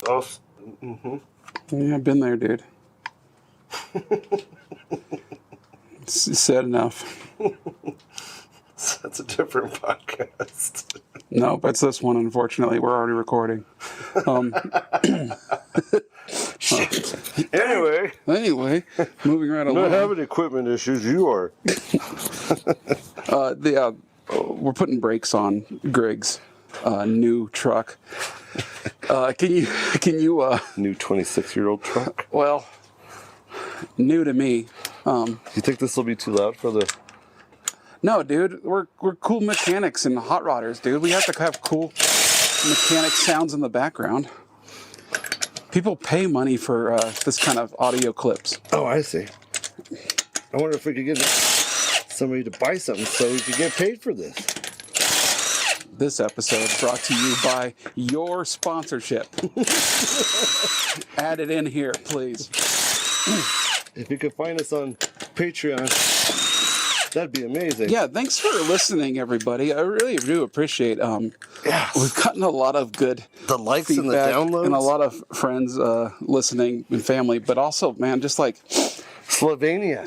Oh, mm-hmm. Yeah, I've been there, dude. It's said enough. That's a different podcast. No, but it's this one, unfortunately. We're already recording. Anyway, moving right along. Not having equipment issues, you are. We're putting brakes on Grig's new truck. Can you New 26-year-old truck. well, new to me. You think this will be too loud for the... No, dude, we're cool mechanics and hot rodders, dude. We have to have cool mechanic sounds in the background. People pay money for this kind of audio clips. Oh, I see. I wonder if we could get somebody to buy something so we could get paid for this. This episode brought to you by your sponsorship. Add it in here, please. If you could find us on Patreon, that'd be amazing. Yeah, thanks for listening, everybody. I really do appreciate. Yes. We've gotten a lot of good The likes and the feedback downloads. and a lot of friends listening and family, but also, man, just like Slovenia,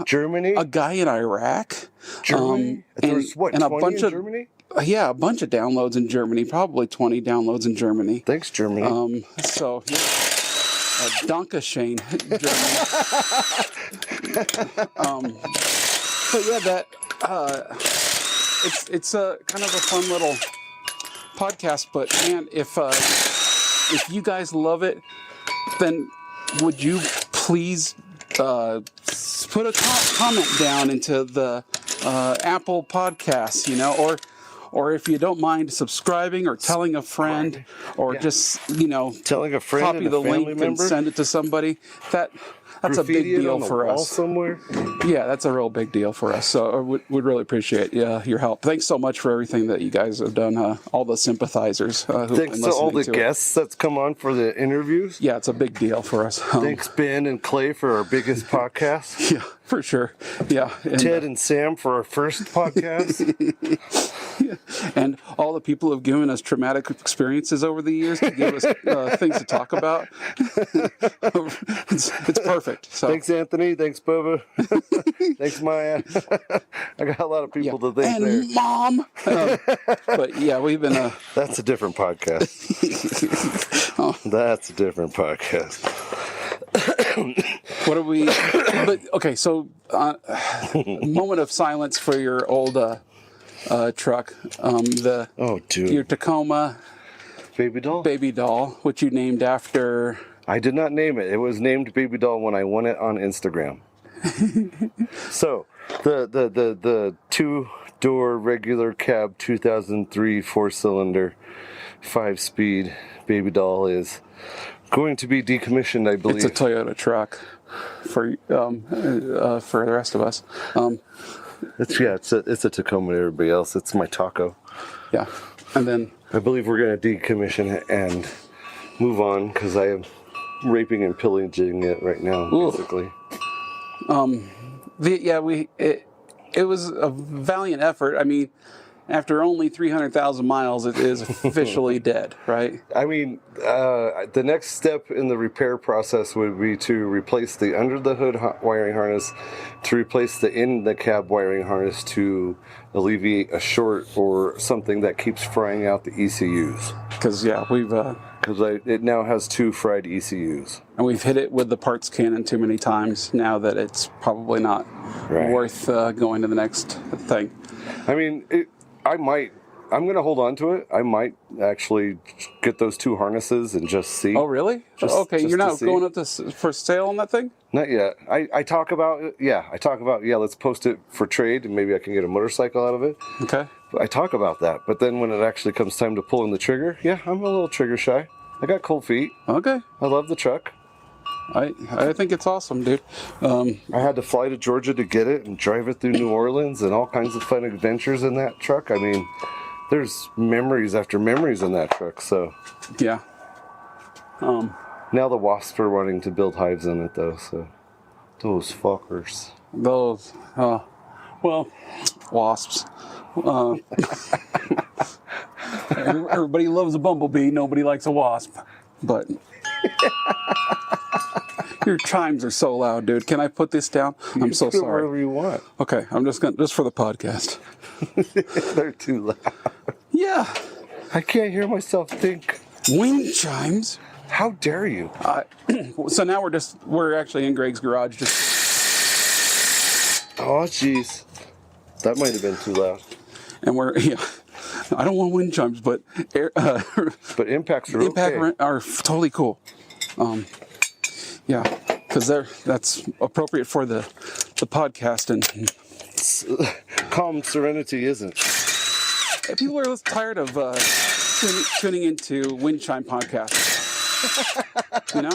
Germany, a guy in Iraq, Germany. There's what, and 20 a bunch in of Germany? Yeah, a bunch of downloads in Germany, probably 20 downloads in Germany. Thanks, Germany. So, yeah. Dankeschön, Germany. So yeah, that it's a kind of a fun little podcast. But man, if you guys love it, then would you please put a comment down into the Apple Podcasts, or if you don't mind subscribing or telling a friend, or just telling a friend, copy and the a family link member, and send it to somebody. That's a big graffiti it deal on the for wall us. somewhere. Yeah, that's a real big deal for us. So we'd really appreciate your help. Thanks so much for everything that you guys have done. All the sympathizers. Thanks to all the guests that's come on for the interviews. Yeah, it's a big deal for us. Thanks, Ben and Clay, for our biggest podcast. Yeah, for sure. Yeah, and, Ted and Sam for our first podcast. and all the people who have given us traumatic experiences over the years to give us things to talk about. It's perfect. So. Thanks, Anthony. Thanks, Bubba. Thanks, Maya. I got a lot of people to thank and there. Mom. But yeah, we've been... That's a different podcast. That's a different podcast. What are we... But, okay, so moment of silence for your old truck. Your Tacoma Baby doll, which you named after... I did not name it. It was named Baby Doll when I won it on Instagram. So, the two-door regular cab 2003 4-cylinder 5-speed Baby Doll is going to be decommissioned, I believe. It's a Toyota truck for the rest of us. It's a Tacoma to everybody else. It's my Taco. Yeah, and then I believe we're going to decommission it and move on because I am raping and pillaging it right now, basically. It was a valiant effort. I mean, after only 300,000 miles, it is officially dead, right? I mean, the next step in the repair process would be to replace the under the hood wiring harness, to replace the in the cab wiring harness to alleviate a short or something that keeps frying out the ECUs. Because it now has 2 fried ECUs. And we've hit it with the parts cannon too many times now that it's probably not worth going to the next thing. I mean, I'm going to hold on to it. I might actually get those 2 harnesses and just see. Oh, really? You're not going up for sale on that thing? Not yet. I talk about it. Yeah, let's post it for trade and maybe I can get a motorcycle out of it. Okay. I talk about that. But then when it actually comes time to pulling the trigger, I'm a little trigger shy. I got cold feet. Okay. I love the truck. I think it's awesome, dude. I had to fly to Georgia to get it and drive it through New Orleans and all kinds of fun adventures in that truck. I mean, there's memories after memories in that truck, so. Yeah. Now the wasps are wanting to build hives in it, though, so. Those fuckers. Wasps. Everybody loves a bumblebee. Nobody likes a wasp. but your chimes are so loud, dude. Can I put this down? I'm so Put it sorry. wherever you want. Okay, I'm just for the podcast. They're too loud. Yeah, I can't hear myself think. wind chimes. How dare you? So now we're actually in Greg's garage. Oh, jeez. That might have been too loud. And I don't want wind chimes, but But impacts are impact okay. are totally cool. Yeah, because that's appropriate for the podcast, and Calm serenity isn't. people are tired of tuning into wind chime podcasts. You know,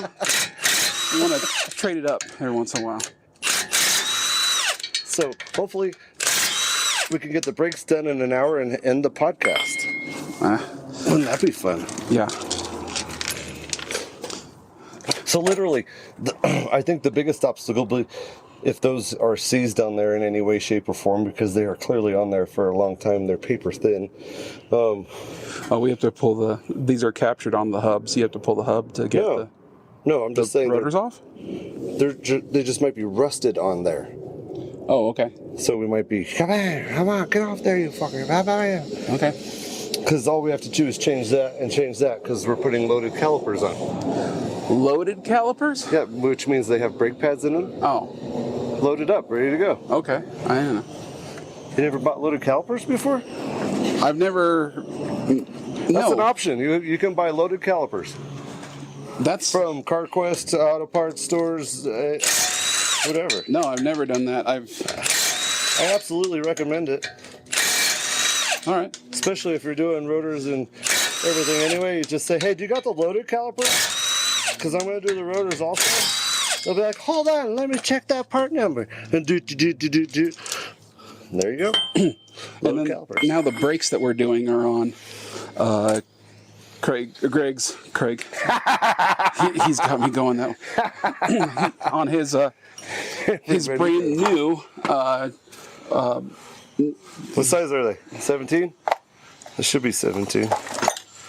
we want to trade it up every once in a while. So hopefully we can get the breaks done in an hour and end the podcast. Wouldn't that be fun? Yeah. So literally, I think the biggest obstacle will be if those are seized on there in any way, shape, or form, because they are clearly on there for a long time. They're paper thin. We have to pull these are captured on the hub, so you have to pull the hub to get No, I'm just saying rotors off? they just might be rusted on there. Oh, okay. So we might be, come on, get off there, you fucker. Okay. Because all we have to do is change that, because we're putting loaded calipers on. Loaded calipers? Yeah, which means they have brake pads in them. Oh, Loaded up, ready to go. okay. I don't know. You never bought loaded calipers before? I've never. That's an option. You can buy loaded calipers That's from CarQuest, auto parts stores, whatever. no. I've never done that. I absolutely recommend it, All right. especially if you're doing rotors and everything anyway. You just say, hey, do you got the loaded calipers? Because I'm going to do the rotors also. They'll be like, hold on, let me check that part number. And do. There you go. And Loaded then calipers. now the brakes that we're doing are on Greg's. He's got me going that way. On his brand new. What size are they? 17? It should be 17.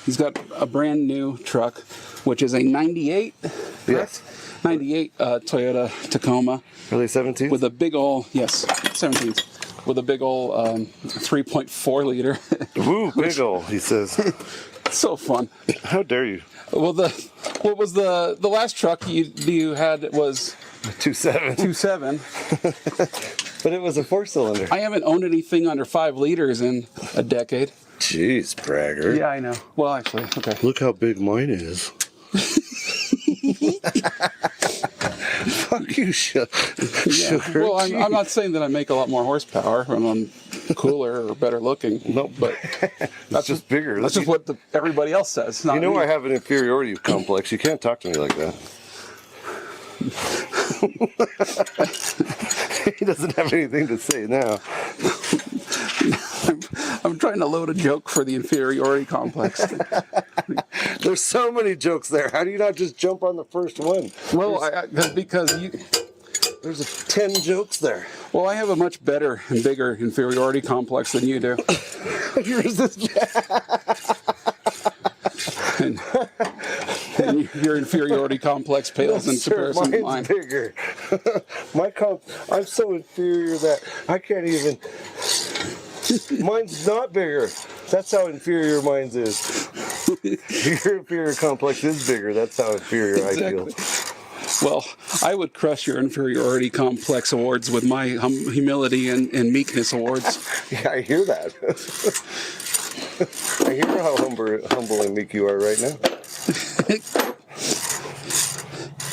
He's got a brand new truck, which is a 98. Yes. 98 Toyota Tacoma Are they 17? with a big ole, yes, 17s, with a big ole 3.4 liter. Woo, big ol', he says. So fun. How dare you? Well, what was the last truck you had was 2.7. 2.7. But it was a 4-cylinder. I haven't owned anything under 5 liters in a decade. Jeez, bragger. Yeah, I know. Well, actually, okay. Look how big mine is. Fuck you, sugar. Well, I'm not saying that I make a lot more horsepower and I'm cooler or better looking. No, but that's just bigger. That's just what everybody else says. Not You know me. I have an inferiority complex. You can't talk to me like that. He doesn't have anything to say now. I'm trying to load a joke for the inferiority complex. There's so many jokes there. How do you not just jump on the first one? Well, because There's 10 jokes there. well, I have a much better and bigger inferiority complex than you do. Yours is And your inferiority complex pales in comparison to mine. Mine's bigger. I'm so inferior that I can't even. Mine's not bigger. That's how inferior mine's is. Your inferior complex is bigger. That's how inferior I feel. Well, I would crush your inferiority complex awards with my humility and meekness awards. Yeah, I hear that. I hear how humble and meek you are right now.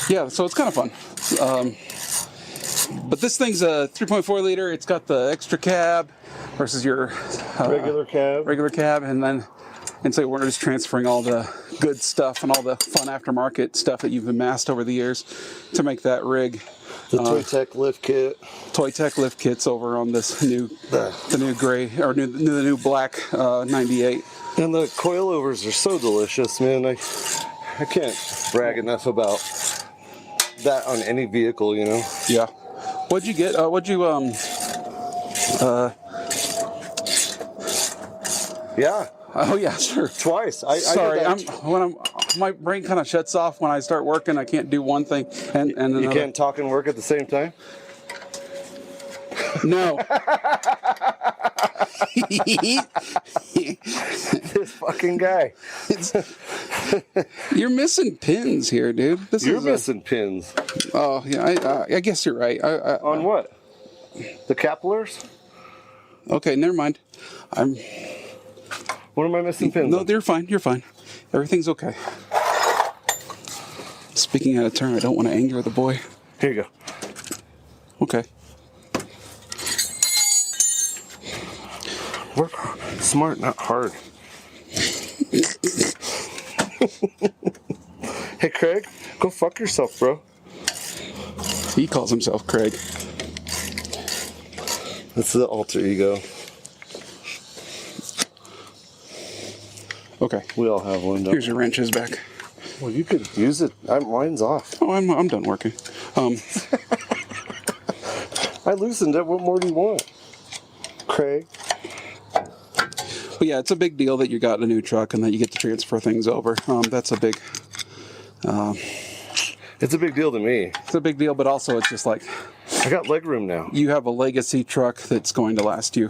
Yeah, so it's kind of fun. But this thing's a 3.4 liter. It's got the extra cab versus your Regular cab. and so we're just transferring all the good stuff and all the fun aftermarket stuff that you've amassed over the years to make that rig. The Toy Tech lift kit. Toy Tech lift kits over on this new gray or the new black 98. And the coilovers are so delicious, man. I can't brag enough about that on any vehicle, you know. Yeah. What'd you get? Yeah. Oh yeah, sure. Twice. Sorry, I did that my brain kind of shuts off when I start working. I can't do one thing and another. You can't talk and work at the same time? No. This fucking guy. You're missing pins here, dude. You're missing pins. Oh, yeah, I guess you're right. On what? The capillars? Okay, never mind. What am I missing pins No, on? you're fine. You're fine. Everything's okay. Speaking out of turn, I don't want to anger the boy. Here you go. Okay. Work smart, not hard. Hey, Craig, go fuck yourself, bro. He calls himself Craig. That's the alter ego. Okay. We all have one, don't Here's your wrenches back. Well, you could use it. Mine's off. Oh, I'm done working. I loosened it. What more do you want, Craig? But yeah, it's a big deal that you got a new truck and that you get to transfer things over. That's a big. It's a big deal to me. It's a big deal, but also it's just like I got leg room now. you have a legacy truck that's going to last you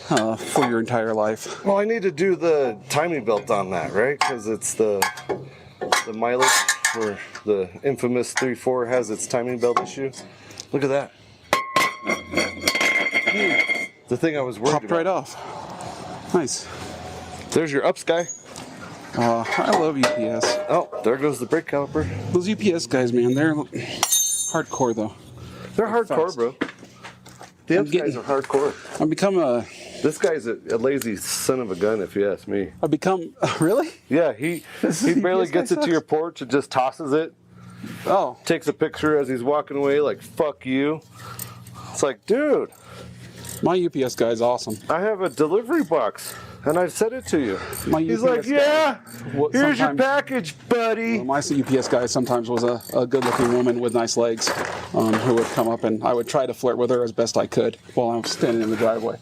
for your entire life. Well, I need to do the timing belt on that, right? Because it's the mileage where the infamous 3.4 has its timing belt issue. Look at that. The thing I was worried Popped about. right off. Nice. There's your ups guy. I love UPS. Oh, there goes the brake caliper. Those UPS guys, man, they're hardcore though. They're hardcore, fast. bro. The ups guys are hardcore. I've become This guy's a lazy son of a gun, if you ask me. really? Yeah, he the barely UPS guy gets it to sucks? your porch and just tosses it. Oh, Takes a picture as he's walking away, like, fuck you. It's like, dude, my UPS guy's awesome. I have a delivery box, and I've said it to you. My He's UPS like, guy- yeah, Well, here's your sometimes- package, buddy. My UPS guy sometimes was a good-looking woman with nice legs who would come up, and I would try to flirt with her as best I could while I'm standing in the driveway.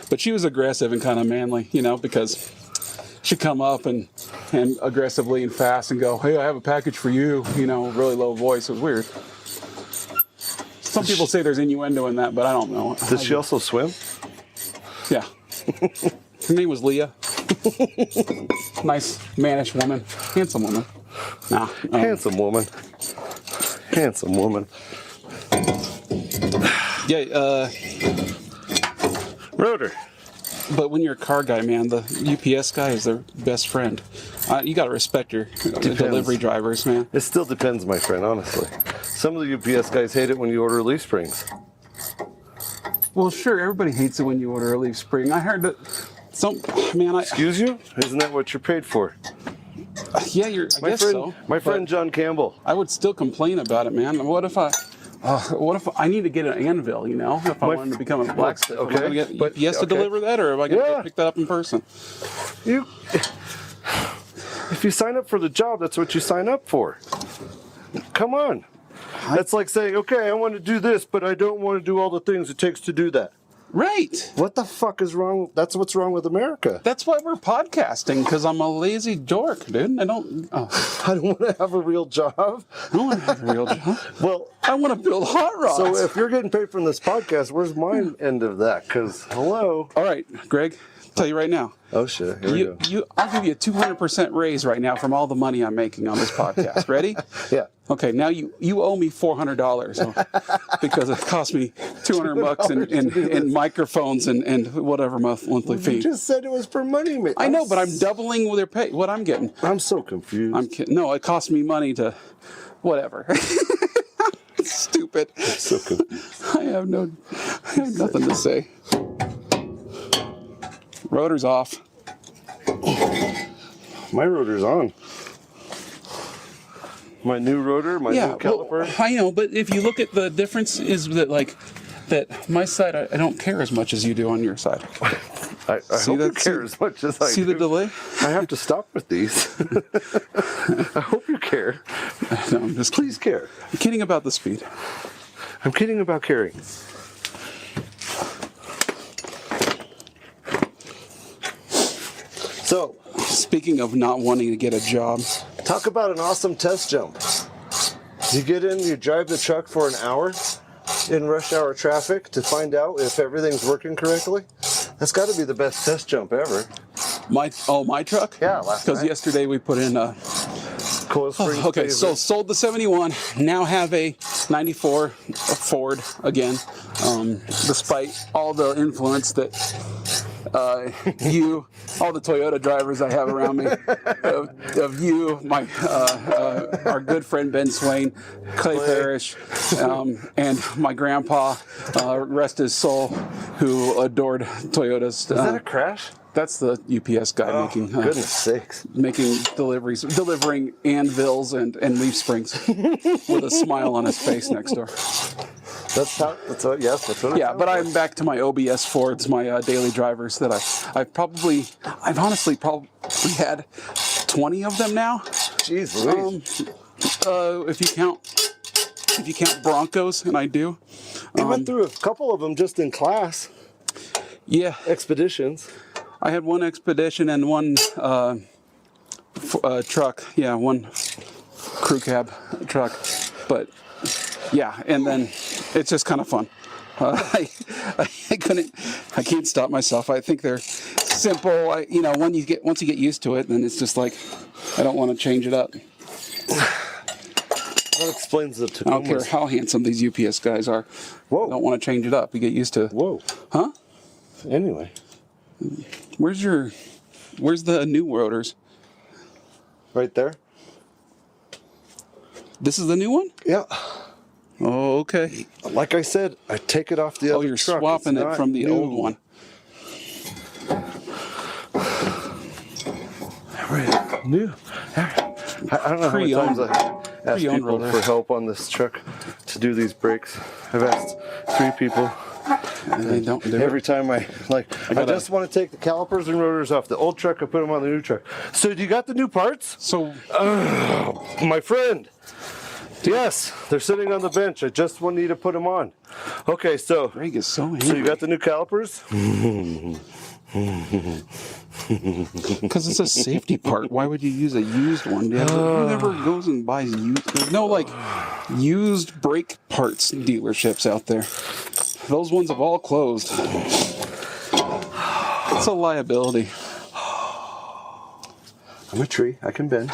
But she was aggressive and kind of manly, because she'd come up and aggressively and fast and go, hey, I have a package for you, really low voice. It was weird. Some people say there's innuendo in that, but I don't know. Does she also swim? Yeah. Her name was Leah. Nice, mannish woman. Handsome woman. Nah. Handsome woman. Handsome woman. Yeah, Rotor. but when you're a car guy, man, the UPS guy is their best friend. You got to respect your delivery drivers, man. It still depends, my friend, honestly. Some of the UPS guys hate it when you order leaf springs. Well, sure, everybody hates it when you order a leaf spring. I heard that Excuse you? Isn't that what you're paid for? I guess so. My friend But John Campbell. I would still complain about it, man. What if I need to get an anvil, if I wanted to become a blacksmith? Okay, Am I going to get but- UPS to okay. deliver that, or am I going to Yeah. pick that up in person? If you sign up for the job, that's what you sign up for. Come on. That's like saying, okay, I want to do this, but I don't want to do all the things it takes to do that. Right. What the fuck is wrong? That's what's wrong with America. That's why we're podcasting, because I'm a lazy dork, dude. I don't want to have a real job. I don't want to have a real job. Well, I want to build hot rods. so if you're getting paid from this podcast, where's my end of that? Because, hello. All right, Greg, tell you right now. Oh, shit. Here we go. I'll give you a 200% raise right now from all the money I'm making on this podcast. Ready? Yeah. Okay, now you owe me $400 because it cost me $200 in microphones and whatever monthly fee. You just said it was for money, man. I know, but I'm doubling their pay. What I'm getting. I'm so confused. I'm kidding. No, it cost me money to whatever. It's stupid. so confused. I have nothing to say. Rotor's off. My rotor's on. My new rotor, my new caliper. Well, I know, but if you look at the difference is that my side, I don't care as much as you do on your side. I hope you care as much as I do. See the delay? I have to stop with these. I hope you care. No, I'm just Please care. I'm kidding about the speed. I'm kidding about caring. So, Speaking of not wanting to get a job, talk about an awesome test jump. You get in, you drive the truck for an hour in rush hour traffic to find out if everything's working correctly. That's got to be the best test jump ever. my truck? Yeah, last Because night. yesterday we put in a... Coil Springs Okay, so favorite. sold the 71, now have a 94 Ford again, despite all the influence that all the Toyota drivers I have around me, of you, our good friend Ben Swain, Clay Parrish, and my grandpa, rest his soul, who adored Toyotas. Is that a crash? That's the UPS guy making Goodness sakes. making delivering anvils and leaf springs with a smile on his face next door. That's what it Yeah, but I'm back to my OBS Fords, my daily drivers that I've honestly probably had 20 of them now. Jeez Louise. If you count Broncos, and I do. You went through a couple of them just in class. Yeah, Expeditions. I had one Expedition and one truck. Yeah, one crew cab truck. But yeah, and then it's just kind of fun. I can't stop myself. I think they're simple. Once you get used to it, then it's just like I don't want to change it up. That explains the I don't care Tacomas. how handsome these UPS guys are. Whoa. I don't want to change it up. You get used to it. Whoa. Huh? Anyway. Where's the new rotors? Right there? This is the new one? Yeah. Oh, okay. Like I said, I take it off the Oh, other you're truck. swapping It's it not from the new. old one. Right. New. I don't know how many Pre-owned. times I asked Pre-owned people roller. for help on this truck to do these brakes. I've asked 3 people. And they don't do Every it. time I gotta- just want to take the calipers and rotors off the old truck and put them on the new truck. So, do you got the new parts? So, My friend. Yes, they're sitting on the bench. I just need to put them on. Okay, so Greg is so angry. you got the new calipers? Because it's a safety part. Why would you use a used one? Who ever goes and buys used? There's no used brake parts dealerships out there. Those ones have all closed. It's a liability. I'm a tree. I can bend.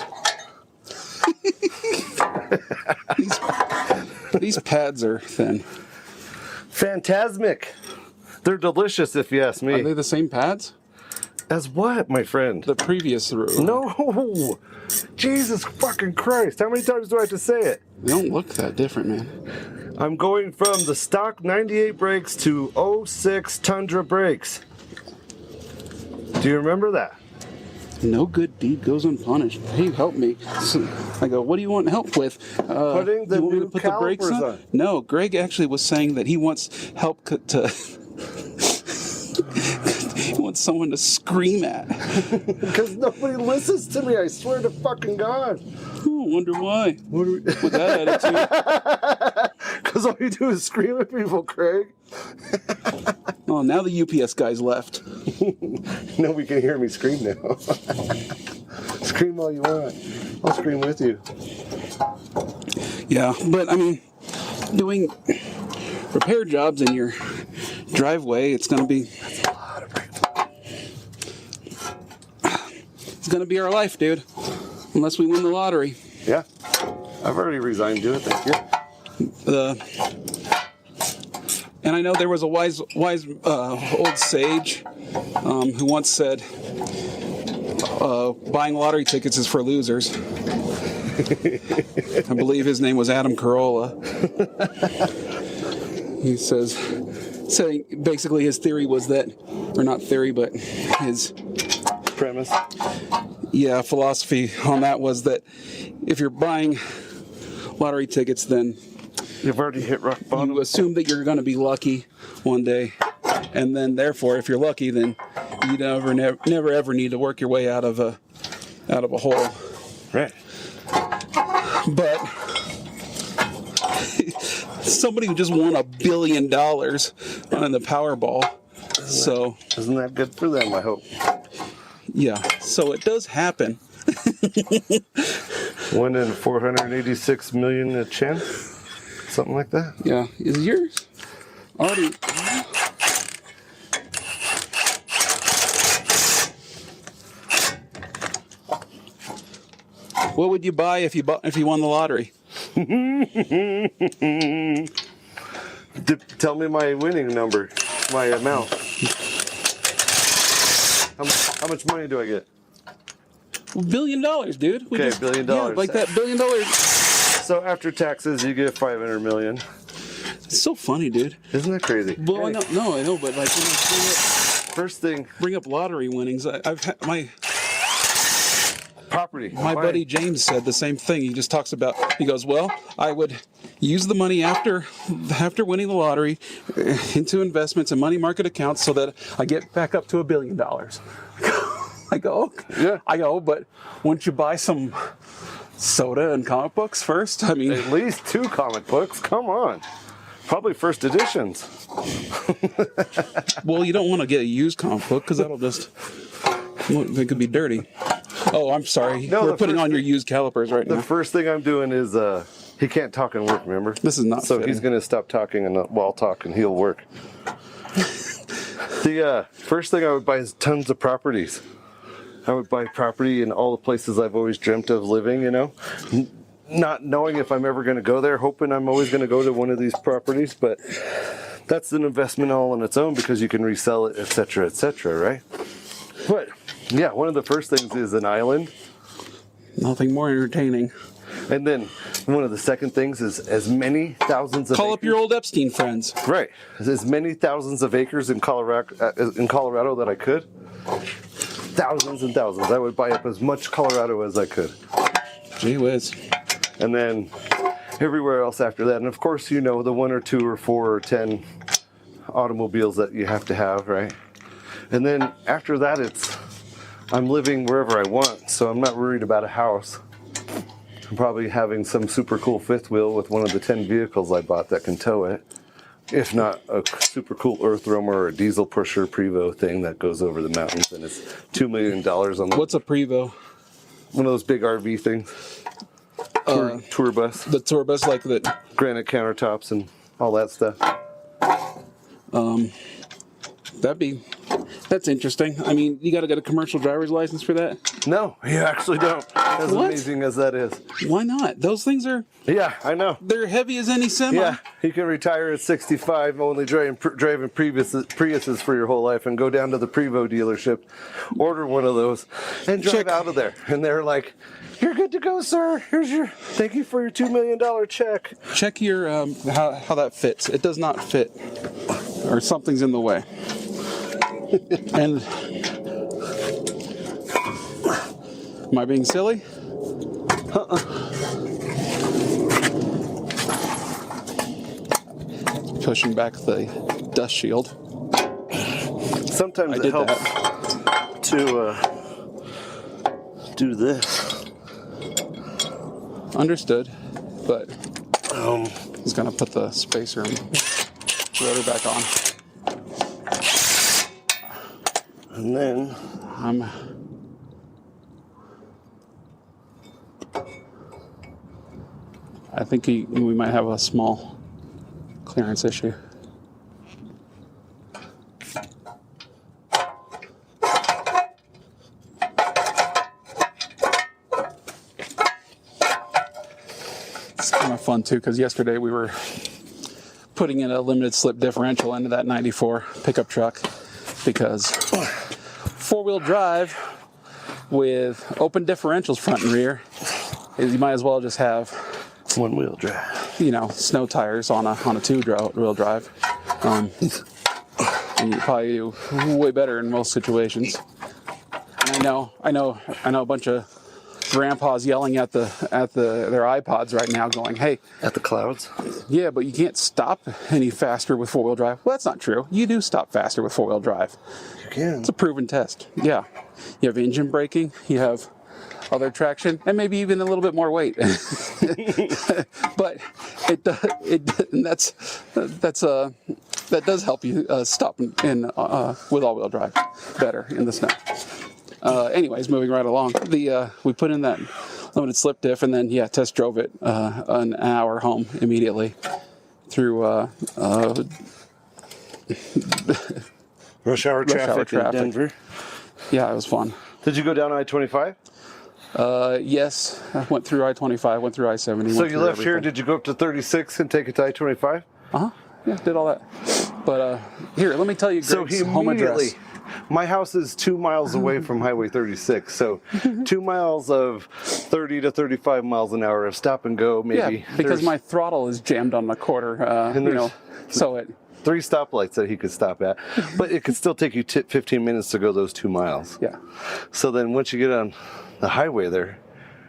These pads are thin. Phantasmic. They're delicious, if you ask Are me. they the same pads? As what, my friend? The previous row. No. Jesus fucking Christ. How many times do I have to say it? They don't look that different, man. I'm going from the stock 98 brakes to 06 Tundra brakes. Do you remember that? No good deed goes unpunished. Hey, help me. So I go, what do you want help with? Putting the you want me new to put the brakes calipers on. No, Greg actually was saying that he wants help to... he wants someone to scream at. Because nobody listens to me, I swear to fucking God. Oh, wonder why. What do we... With that attitude. Because all you do is scream at people, Craig. Oh, now the UPS guy's left. Nobody can hear me scream now. Scream all you want. I'll scream with you. Yeah, but I mean, doing repair jobs in your driveway, it's going to be... It's going to be our life, dude. Unless we win the lottery. Yeah. I've already resigned to it, thank you. And I know there was a wise old sage who once said, buying lottery tickets is for losers. I believe his name was Adam Carolla. He saying basically his theory was that, or not theory, but his Premise. philosophy on that was that if you're buying lottery tickets, then You've already hit rock bottom. you assume that you're going to be lucky one day, and then therefore, if you're lucky, then you never ever need to work your way out of a hole. Right. But somebody who just won $1 billion on the Powerball, so Isn't that good for them, I hope? Yeah, so it does happen. 1 in 486 million a chance, something like that. Yeah, is yours already? What would you buy if you won the lottery? Tell me my winning number, my amount. How much money do I get? $1 billion, dude. Okay, $1 billion. Yeah, like that $1 billion. So after taxes, you get 500 million. It's so funny, dude. Isn't that crazy? Well, Hey, I know, but like first thing, bring up lottery winnings. I've had my property. buddy James said the same thing. He just talks about. He goes, well, I would use the money after winning the lottery into investments and money market accounts so that I get back up to $1 billion. I go, okay. Yeah. I go, but wouldn't you buy some soda and comic books first? I mean, At least 2 comic books. Come on. Probably first editions. well, you don't want to get a used comic book because that'll just it could be dirty. Oh, I'm sorry. No, We're putting on your used calipers right The now. first thing I'm doing is he can't talk and work. Remember? This is not So fitting. he's going to stop talking and while I'll talk and he'll work. The first thing I would buy is tons of properties. I would buy property in all the places I've always dreamt of living, you know, not knowing if I'm ever going to go there, hoping I'm always going to go to one of these properties, but that's an investment all on its own because you can resell it, etc., right? But yeah, one of the first things is an island. Nothing more entertaining. And then one of the second things is as many thousands of Call up your old Epstein friends. Right. As many thousands of acres in Colorado that I could. Thousands and thousands. I would buy up as much Colorado as I could. Gee whiz. And then everywhere else after that. And of course, you know, the 1 or 2 or 4 or 10 automobiles that you have to have, right? And then after that, I'm living wherever I want. So I'm not worried about a house. I'm probably having some super cool fifth wheel with one of the 10 vehicles I bought that can tow it. If not, a super cool Earthroamer or a diesel pusher Prevo thing that goes over the mountains, and it's $2 million on the, What's a Prevo? one of those big RV things. Tour bus, The tour bus, like that. granite countertops, and all that stuff. That's interesting. I mean, you got to get a commercial driver's license for that. No, you actually don't. As What? amazing as that is. Why not? Those things Yeah, I know. they're heavy as any semi. Yeah, you can retire at 65, only driving Priuses for your whole life, and go down to the Prevo dealership, order one of those, and drive out of there. And they're like, "You're good to go, sir. Thank you for your $2 million check." Check your how that fits. It does not fit, or something's in the way. And am I being silly? Pushing back the dust shield. Sometimes I it did helps that. to do this. Understood, but he's gonna put the spacer and rotor back on. And then I think we might have a small clearance issue. It's kind of fun too, because yesterday we were putting in a limited slip differential into that 94 pickup truck, because four-wheel drive with open differentials front and rear, you might as well just have one-wheel drive. Snow tires on a two-wheel drive. And you probably do way better in most situations. And I know a bunch of grandpas yelling at their iPods right now, going, "Hey, At the clouds? yeah, but you can't stop any faster with four-wheel drive." Well, that's not true. You do stop faster with four-wheel drive. You can. It's a proven test. Yeah, you have engine braking. You have other traction, and maybe even a little bit more weight. But that does help you stop in with all-wheel drive better in the snow. Anyways, moving right along. We put in that limited slip diff, and then test drove it an hour home immediately through rush hour traffic in Denver. Yeah, it was fun. Did you go down I-25? Yes, I went through I-25, went through I-70. So you left here, did you go up to 36 and take it to I-25? Yeah, did all that. But here, let me tell you Greg's home address. My house is 2 miles away from Highway 36, so 2 miles of 30 to 35 miles an hour of stop and go, maybe. Yeah, because my throttle is jammed on the quarter, so it... 3 stoplights that he could stop at, but it could still take you 15 minutes to go those 2 miles. Yeah. So then once you get on the highway there,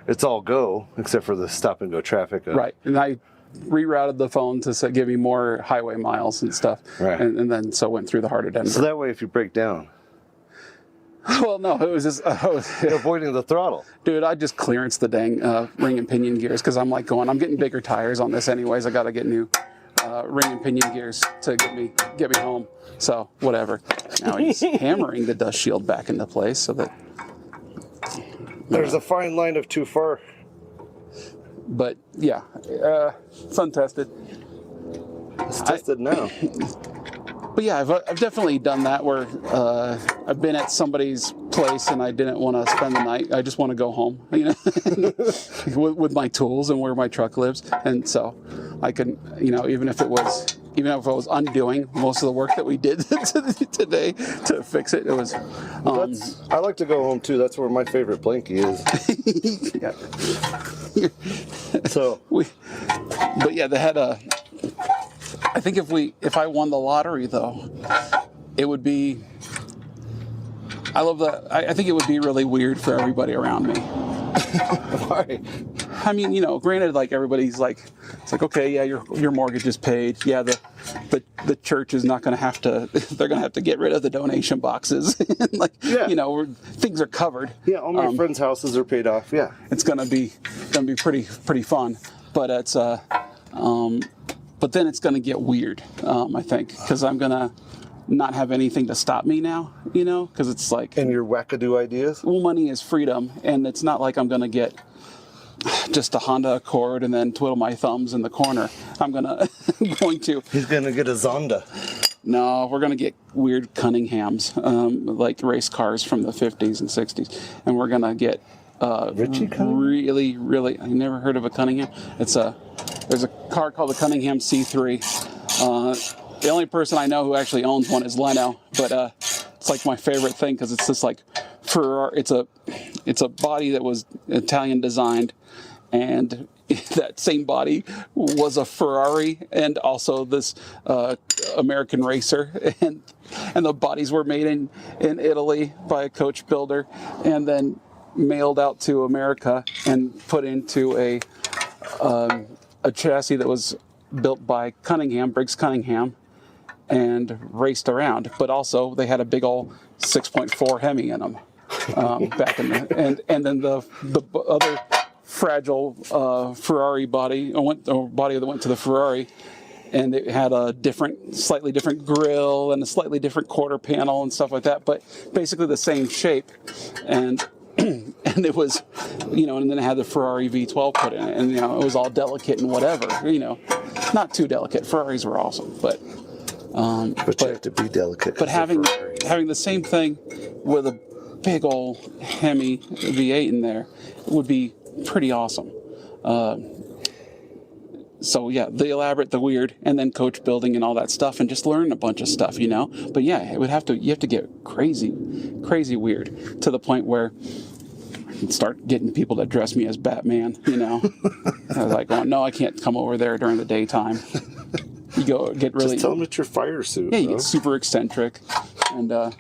it's all go, except for the stop and go traffic. Right, and I rerouted the phone to give me more highway miles and stuff. Right. And then went through the heart of Denver. So that way if you break down. Well, no, it was just... avoiding the throttle. Dude, I just clearanced the dang ring and pinion gears because I'm like I'm getting bigger tires on this anyways. I got to get new ring and pinion gears to get me home. So, whatever. Now he's hammering the dust shield back into place so that... There's a fine line of too far. But, yeah, it's untested. It's tested now. But yeah, I've definitely done that where I've been at somebody's place and I didn't want to spend the night. I just want to go home, with my tools and where my truck lives. And so I can, even if I was undoing most of the work that we did today to fix it, it was. I like to go home too. That's where my favorite blankie is. Yeah. So but yeah, they had a. I think if I won the lottery though, it would be. I love that. I think it would be really weird for everybody around me. Why? I mean, granted, like everybody's like, it's like, okay, yeah, your mortgage is paid. Yeah, the church is not going to have to. They're going to have to get rid of the donation boxes. Things are covered. Yeah, all my friends' houses are paid off. Yeah, it's going to be pretty fun. But it's but then it's going to get weird. I think because I'm going to not have anything to stop me now. Because it's like. And your wackadoo ideas. Well, money is freedom, and it's not like I'm going to get just a Honda Accord and then twiddle my thumbs in the corner. I'm going to. He's going to get a Zonda. No, we're going to get weird Cunninghams, like race cars from the 50s and 60s, and we're going to get. Richie Cunningham? Really, really. I never heard of a Cunningham. There's a car called the Cunningham C3. The only person I know who actually owns one is Leno, but it's like my favorite thing because it's just like it's a body that was Italian designed, and that same body was a Ferrari and also this American racer, and the bodies were made in Italy by a coach builder, and then mailed out to America and put into a chassis that was built by Briggs Cunningham, and raced around. But also they had a big old 6.4 Hemi in them back in the and then the other fragile Ferrari body body that went to the Ferrari, and it had a slightly different grille and a slightly different quarter panel and stuff like that, but basically the same shape. And it was, and then it had the Ferrari V12 put in it, and it was all delicate and whatever, not too delicate. Ferraris were awesome, but you have to be delicate. But having the same thing with a big old Hemi V8 in there would be pretty awesome. So yeah, the elaborate, the weird, and then coach building and all that stuff, and just learn a bunch of stuff, But yeah, you have to get crazy weird to the point where I can start getting people to dress me as Batman, I was like, no, I can't come over there during the daytime. You go get really. Just tell them it's your fire suit. Yeah, you get super eccentric, and and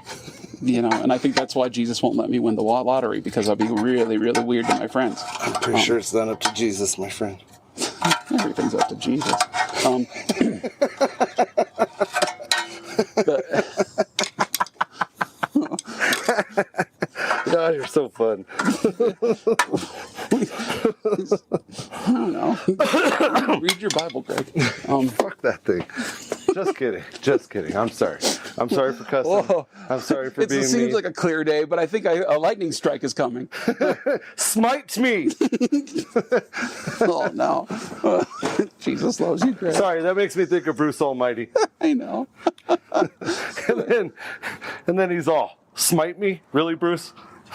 I think that's why Jesus won't let me win the lottery, because I'll be really, really weird to my friends. I'm pretty sure it's not up to Jesus, my friend. Everything's up to Jesus. God, you're so fun. I don't know. Read your Bible, Greg. Fuck that thing. Just kidding. Just kidding. I'm sorry. I'm sorry for cussing. Whoa. I'm sorry for being It seems mean. like a clear day, but I think a lightning strike is coming. Smite me. Oh, no. Jesus loves you, Greg. Sorry, that makes me think of Bruce Almighty. I know. and then he's all, smite me? Really, Bruce?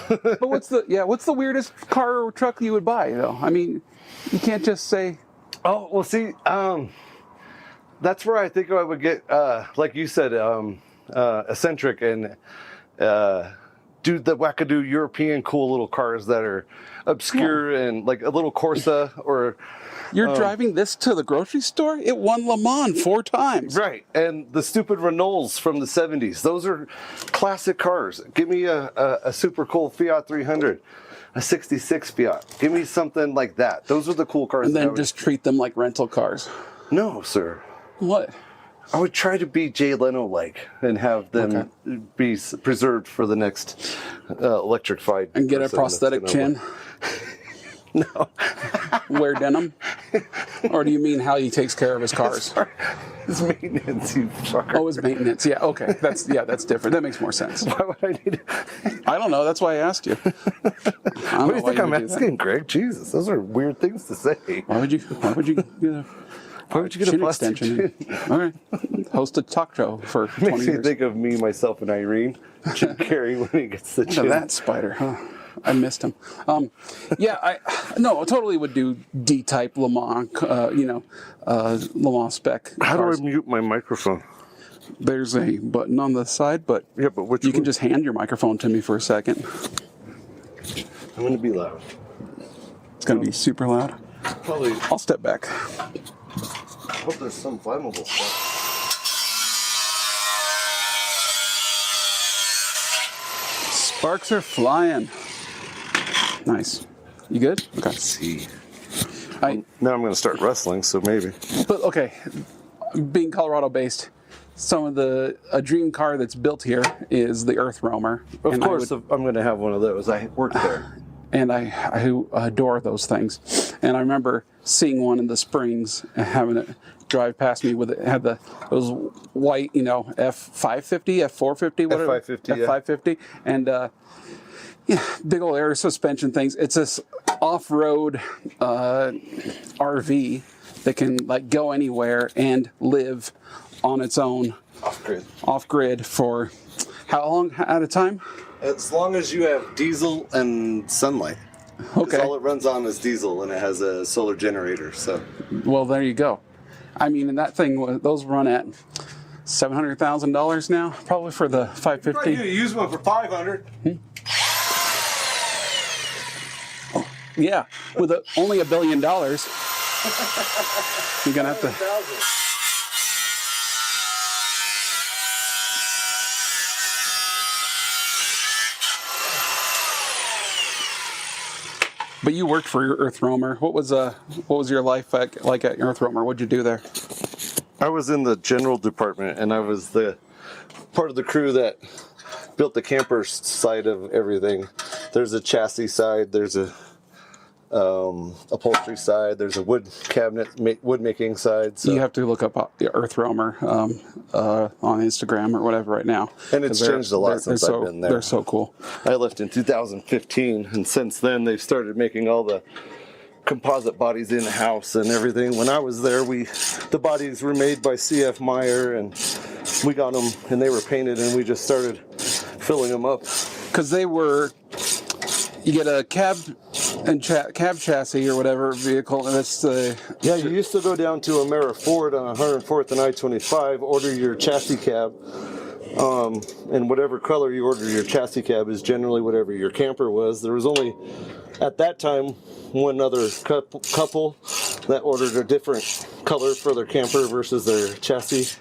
But what's the weirdest car or truck you would buy, though? I mean, you can't just say... Oh, well, see, that's where I think I would get, like you said, eccentric and do the wackadoo European cool little cars that are obscure and like a little Corsa or... You're driving this to the grocery store? It won Le Mans 4 times. Right, and the stupid Renaults from the 70s. Those are classic cars. Give me a super cool Fiat 300, a 66 Fiat. Give me something like that. Those are the cool cars. And then just treat them like rental cars. No, sir. What? I would try to be Jay Leno-like and have them be preserved for the next electrified. And get a prosthetic chin? No. Wear denim? Or do you mean how he takes care of his cars? His maintenance, you fucker. Oh, his maintenance. Yeah, okay. That's different. That makes more sense. Why would I need I don't know. That's why I asked you. What do you think I'm asking, Greg? Jesus, those are weird things to say. Why would you get a Chin plastic extension? All right. Host a talk show for 20 Makes years. me think of me, myself, and Irene. Jim Carrey when he gets the Look at chin. that spider, huh? I missed him. I totally would do D-type Le Mans, Le Mans spec. How cars. do I mute my microphone? There's a button on the side, but Yeah, but which you can one? just hand your microphone to me for a second. I'm going to be loud. It's going to be super loud. Probably. I'll step back. I hope there's some flammable stuff. Sparks are flying. Nice. You good? Okay. Let's see. I, Now I'm going to start wrestling, so maybe. but okay, being Colorado based, a dream car that's built here is the Earthroamer. Of course, I'm going to have one of those. I worked there. And I adore those things. And I remember seeing one in the Springs and having it drive past me with it had those white, F550, F450, whatever. F550, yeah. F550. And big old air suspension things. It's this off-road RV that can go anywhere and live on its own off-grid for how long at a time? As long as you have diesel and sunlight. Okay. All it runs on is diesel, and it has a solar generator. So. Well, there you go. I mean, and that thing, those run at $700,000 now, probably for the 550. You use one for $500. Yeah, with only $1 billion, you're gonna have to. But you worked for Earthroamer. What was your life like at Earthroamer? What'd you do there? I was in the general department, and I was the part of the crew that built the camper side of everything. There's a chassis side. There's a upholstery side. There's a wood cabinet, wood making side. So. You have to look up the Earthroamer on Instagram or whatever right now. And it's changed a lot since I've been there. They're so cool. I left in 2015, and since then they've started making all the composite bodies in house and everything. When I was there, the bodies were made by C.F. Meyer, and we got them, and they were painted, and we just started filling them up. Because you get a cab and cab chassis or whatever vehicle, and that's the... Yeah, you used to go down to Amera Ford on 104th and I-25, order your chassis cab, and whatever color you order your chassis cab is generally whatever your camper was. There was only, at that time, one other couple that ordered a different color for their camper versus their chassis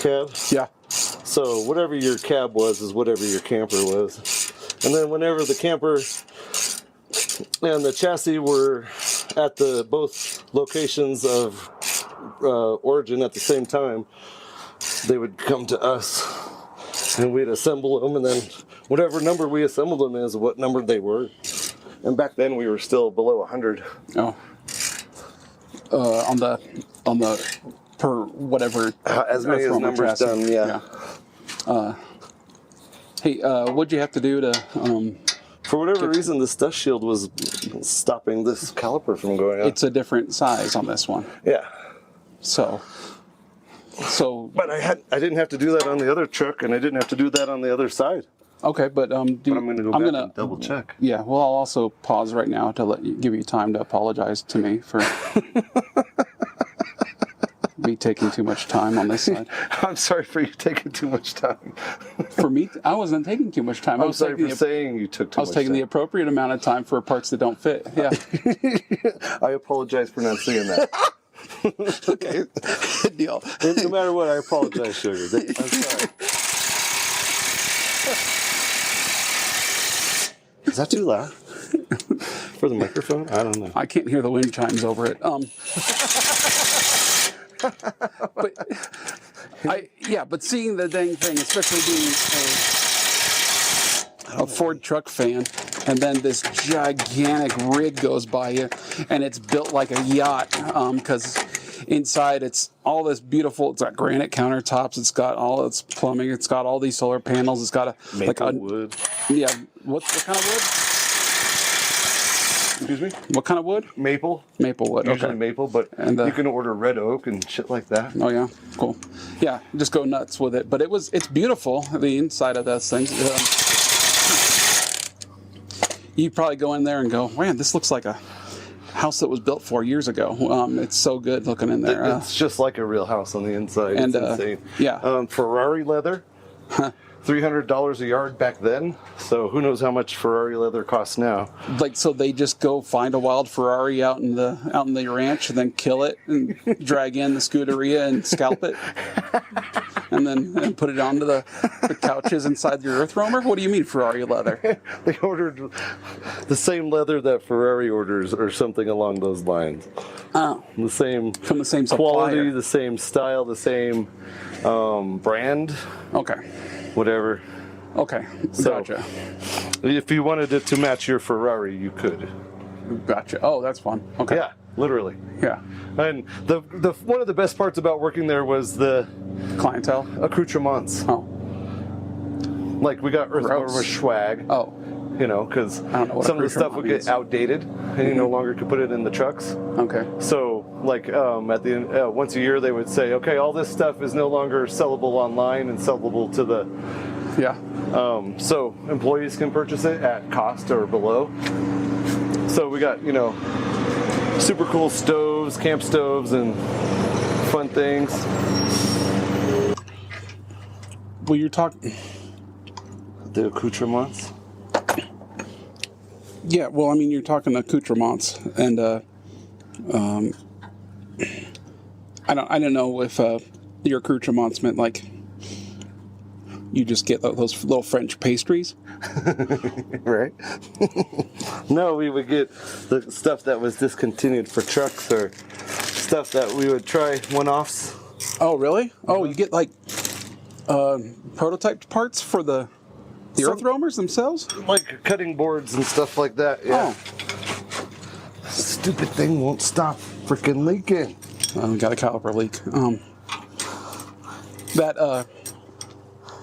cab. Yeah. So whatever your cab was is whatever your camper was. And then whenever the camper and the chassis were at both locations of origin at the same time, they would come to us, and we'd assemble them, and then whatever number we assembled them is what number they were. And back then we were still below 100. Oh. On the per whatever. As many as Earthroamer numbers chassis. done, yeah. Hey, what'd you have to do to? For whatever reason, this dust shield was stopping this caliper from going up. It's a different size on this one. Yeah. So. But I didn't have to do that on the other truck, and I didn't have to do that on the other side. Okay, but I'm going to go back and double check. Yeah, well, I'll also pause right now to give you time to apologize to me for me taking too much time on this side. I'm sorry for you taking too much time. For me, I wasn't taking too much time. I'm sorry for saying you took too much time. I was taking the appropriate amount of time for parts that don't fit. Yeah. I apologize for not saying that. Okay, good deal. No matter what, I apologize, Sugar. I'm sorry. Is that too loud for the microphone? I don't know. I can't hear the wind chimes over it. But seeing the dang thing, especially being a Ford truck fan, and then this gigantic rig goes by you, and it's built like a yacht, because inside it's all this beautiful. It's got granite countertops. It's got all its plumbing. It's got all these solar panels. It's got wood. Yeah. What kind of wood? Excuse me? What kind of wood? Maple. Maple wood. Usually okay. maple, but you can order red oak and shit like that. Oh yeah, cool. Yeah, just go nuts with it. But it's beautiful. The inside of those things. You probably go in there and go, man, this looks like a house that was built 4 years ago. It's so good looking in there. It's just like a real house on the inside. And, it's insane. Yeah. Ferrari leather, $300 a yard back then. So who knows how much Ferrari leather costs now? Like, so they just go find a wild Ferrari out in the ranch and then kill it and drag in the Scuderia and scalp it, and then put it onto the couches inside your Earthroamer. What do you mean Ferrari leather? They ordered the same leather that Ferrari orders, or something along those lines. Oh, The same from the same quality, supplier. the same style, the same brand, Okay. whatever. Okay. So, Gotcha. If you wanted it to match your Ferrari, you could. Gotcha. Oh, that's fun. Okay. Yeah, literally. Yeah. And the one of the best parts about working there was the Clientele. accoutrements. Oh. Like we got Earthroamer swag. Oh. You know, because don't know what some of the stuff would accoutrement get outdated, and you no longer could put it in the trucks. Okay. So, like at the end, once a year, they would say, "Okay, all this stuff is no longer sellable online and sellable to the." Yeah. So employees can purchase it at cost or below. So we got super cool stoves, camp stoves, and fun things. Well, you're talking. The accoutrements. Yeah, well, I mean, you're talking accoutrements, and I don't know if your accoutrements meant like you just get those little French pastries, Right? No, we would get the stuff that was discontinued for trucks, or stuff that we would try one-offs. Oh, really? Oh, you get like prototyped parts for the Earthroamers themselves? Like cutting boards and stuff like that, yeah. Oh. Stupid thing won't stop freaking leaking. We got a caliper leak.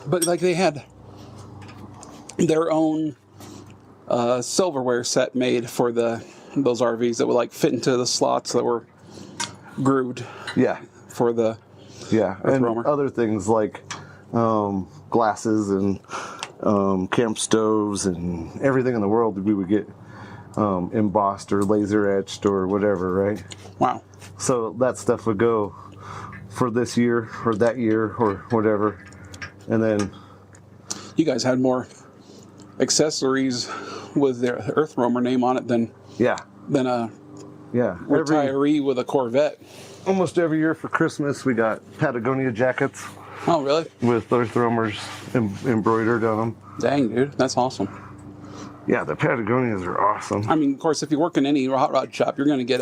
But like they had their own silverware set made for those RVs that would like fit into the slots that were grooved. Yeah. For the and Earthroamer. other things like glasses and camp stoves and everything in the world that we would get embossed or laser etched or whatever, right? Wow. So that stuff would go for this year or that year or whatever. And then You guys had more accessories with their Earthroamer name on it than a retiree with a Corvette. Almost every year for Christmas we got Patagonia jackets Oh, really? with Earthroamers embroidered on them. Dang, dude. That's awesome. Yeah, the Patagonias are awesome. I mean, of course, if you work in any hot rod shop, you're going to get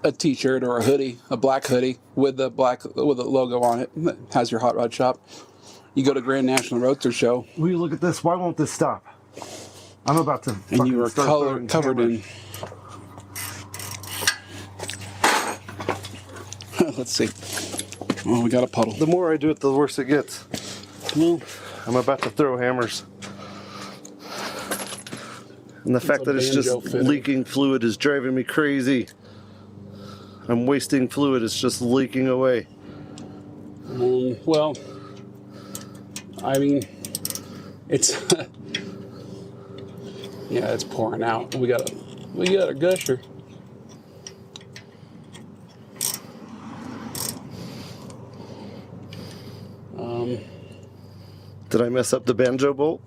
a T-shirt or a hoodie, a black hoodie with a logo on it that has your hot rod shop. You go to Grand National Roadster Show, Will you look at this? Why won't this stop? I'm about to and you are start throwing covered in. cameras. let's see. Oh, we got a puddle. The more I do it, the worse it gets. Well, I'm about to throw hammers. And the fact that it's just leaking fluid is driving me crazy. I'm wasting fluid, it's just leaking away. Well, I mean, it's yeah, it's pouring out. We got a gusher. Did I mess up the banjo bolt?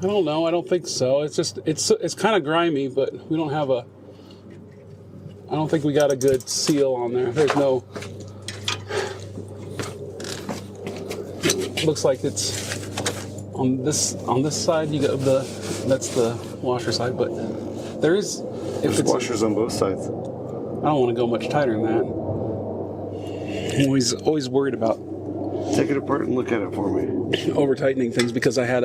I don't know. I don't think so. It's just it's kind of grimy, but we don't have a. I don't think we got a good seal on there. There's no. Looks like it's on this side. You got that's the washer side, but there is. There's washers on both sides. I don't want to go much tighter than that. I'm always worried about. Take it apart and look at it for me. Over tightening things because I had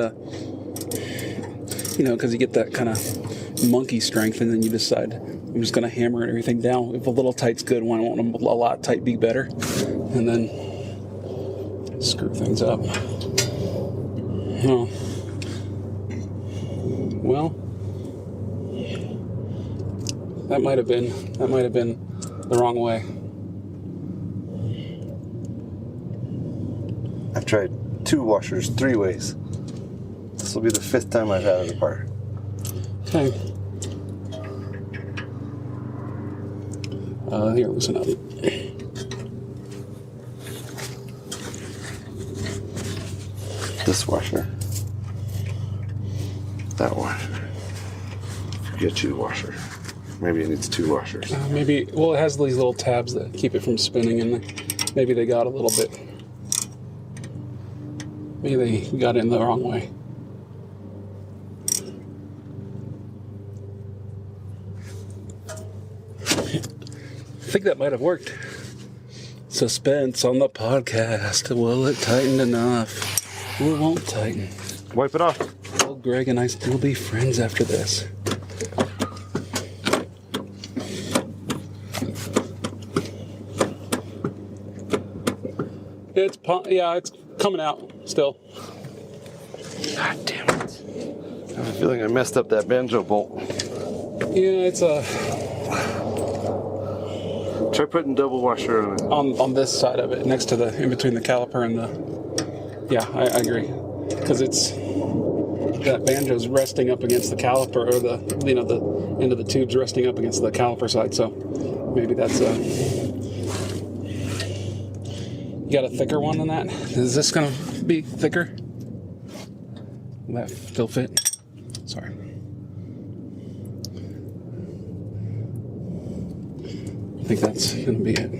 because you get that kind of monkey strength and then you decide I'm just going to hammer everything down. If a little tight's good, why won't a lot tight be better? And then screw things up. Oh. Well, that might have been the wrong way. I've tried 2 washers 3 ways. This will be the 5th time I've had it apart. Okay. Here, listen up. This washer. That washer. Forget you, washer. Maybe it needs 2 washers. Maybe, well, it has these little tabs that keep it from spinning, and maybe they got a little bit. Maybe they got it in the wrong way. I think that might have worked. Suspense on the podcast. Will it tighten enough? Or it won't tighten. Wipe it off. Will Greg and I still be friends after this? It's coming out still. God damn it. I have a feeling I messed up that banjo bolt. Yeah, it's a... Try putting double washer on it. On this side of it, next to in between the caliper and the... Yeah, I agree. Because that banjo's resting up against the caliper, or the end of the tube's resting up against the caliper side, so maybe that's You got a thicker one than that? Is this gonna be thicker? Will that still fit? Sorry. I think that's gonna be it.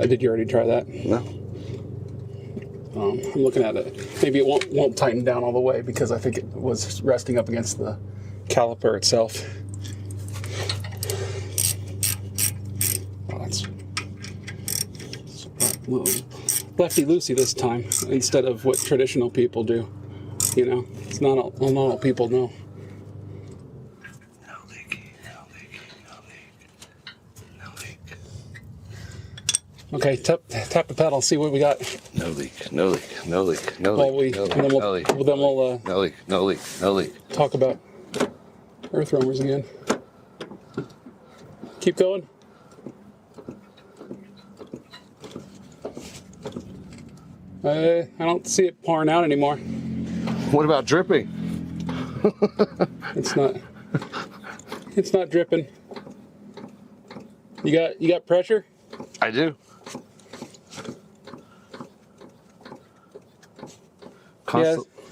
Did you already try that? No. I'm looking at it. Maybe it won't tighten down all the way because I think it was resting up against the caliper itself. Oh, that's lefty loosey this time instead of what traditional people do. It's not all people know. No leak. Okay, tap the pedal. See what we got. No leak. No leak. Talk about Earthroamers again. Keep going. I don't see it pouring out anymore. What about dripping? It's not dripping. You got pressure? I do.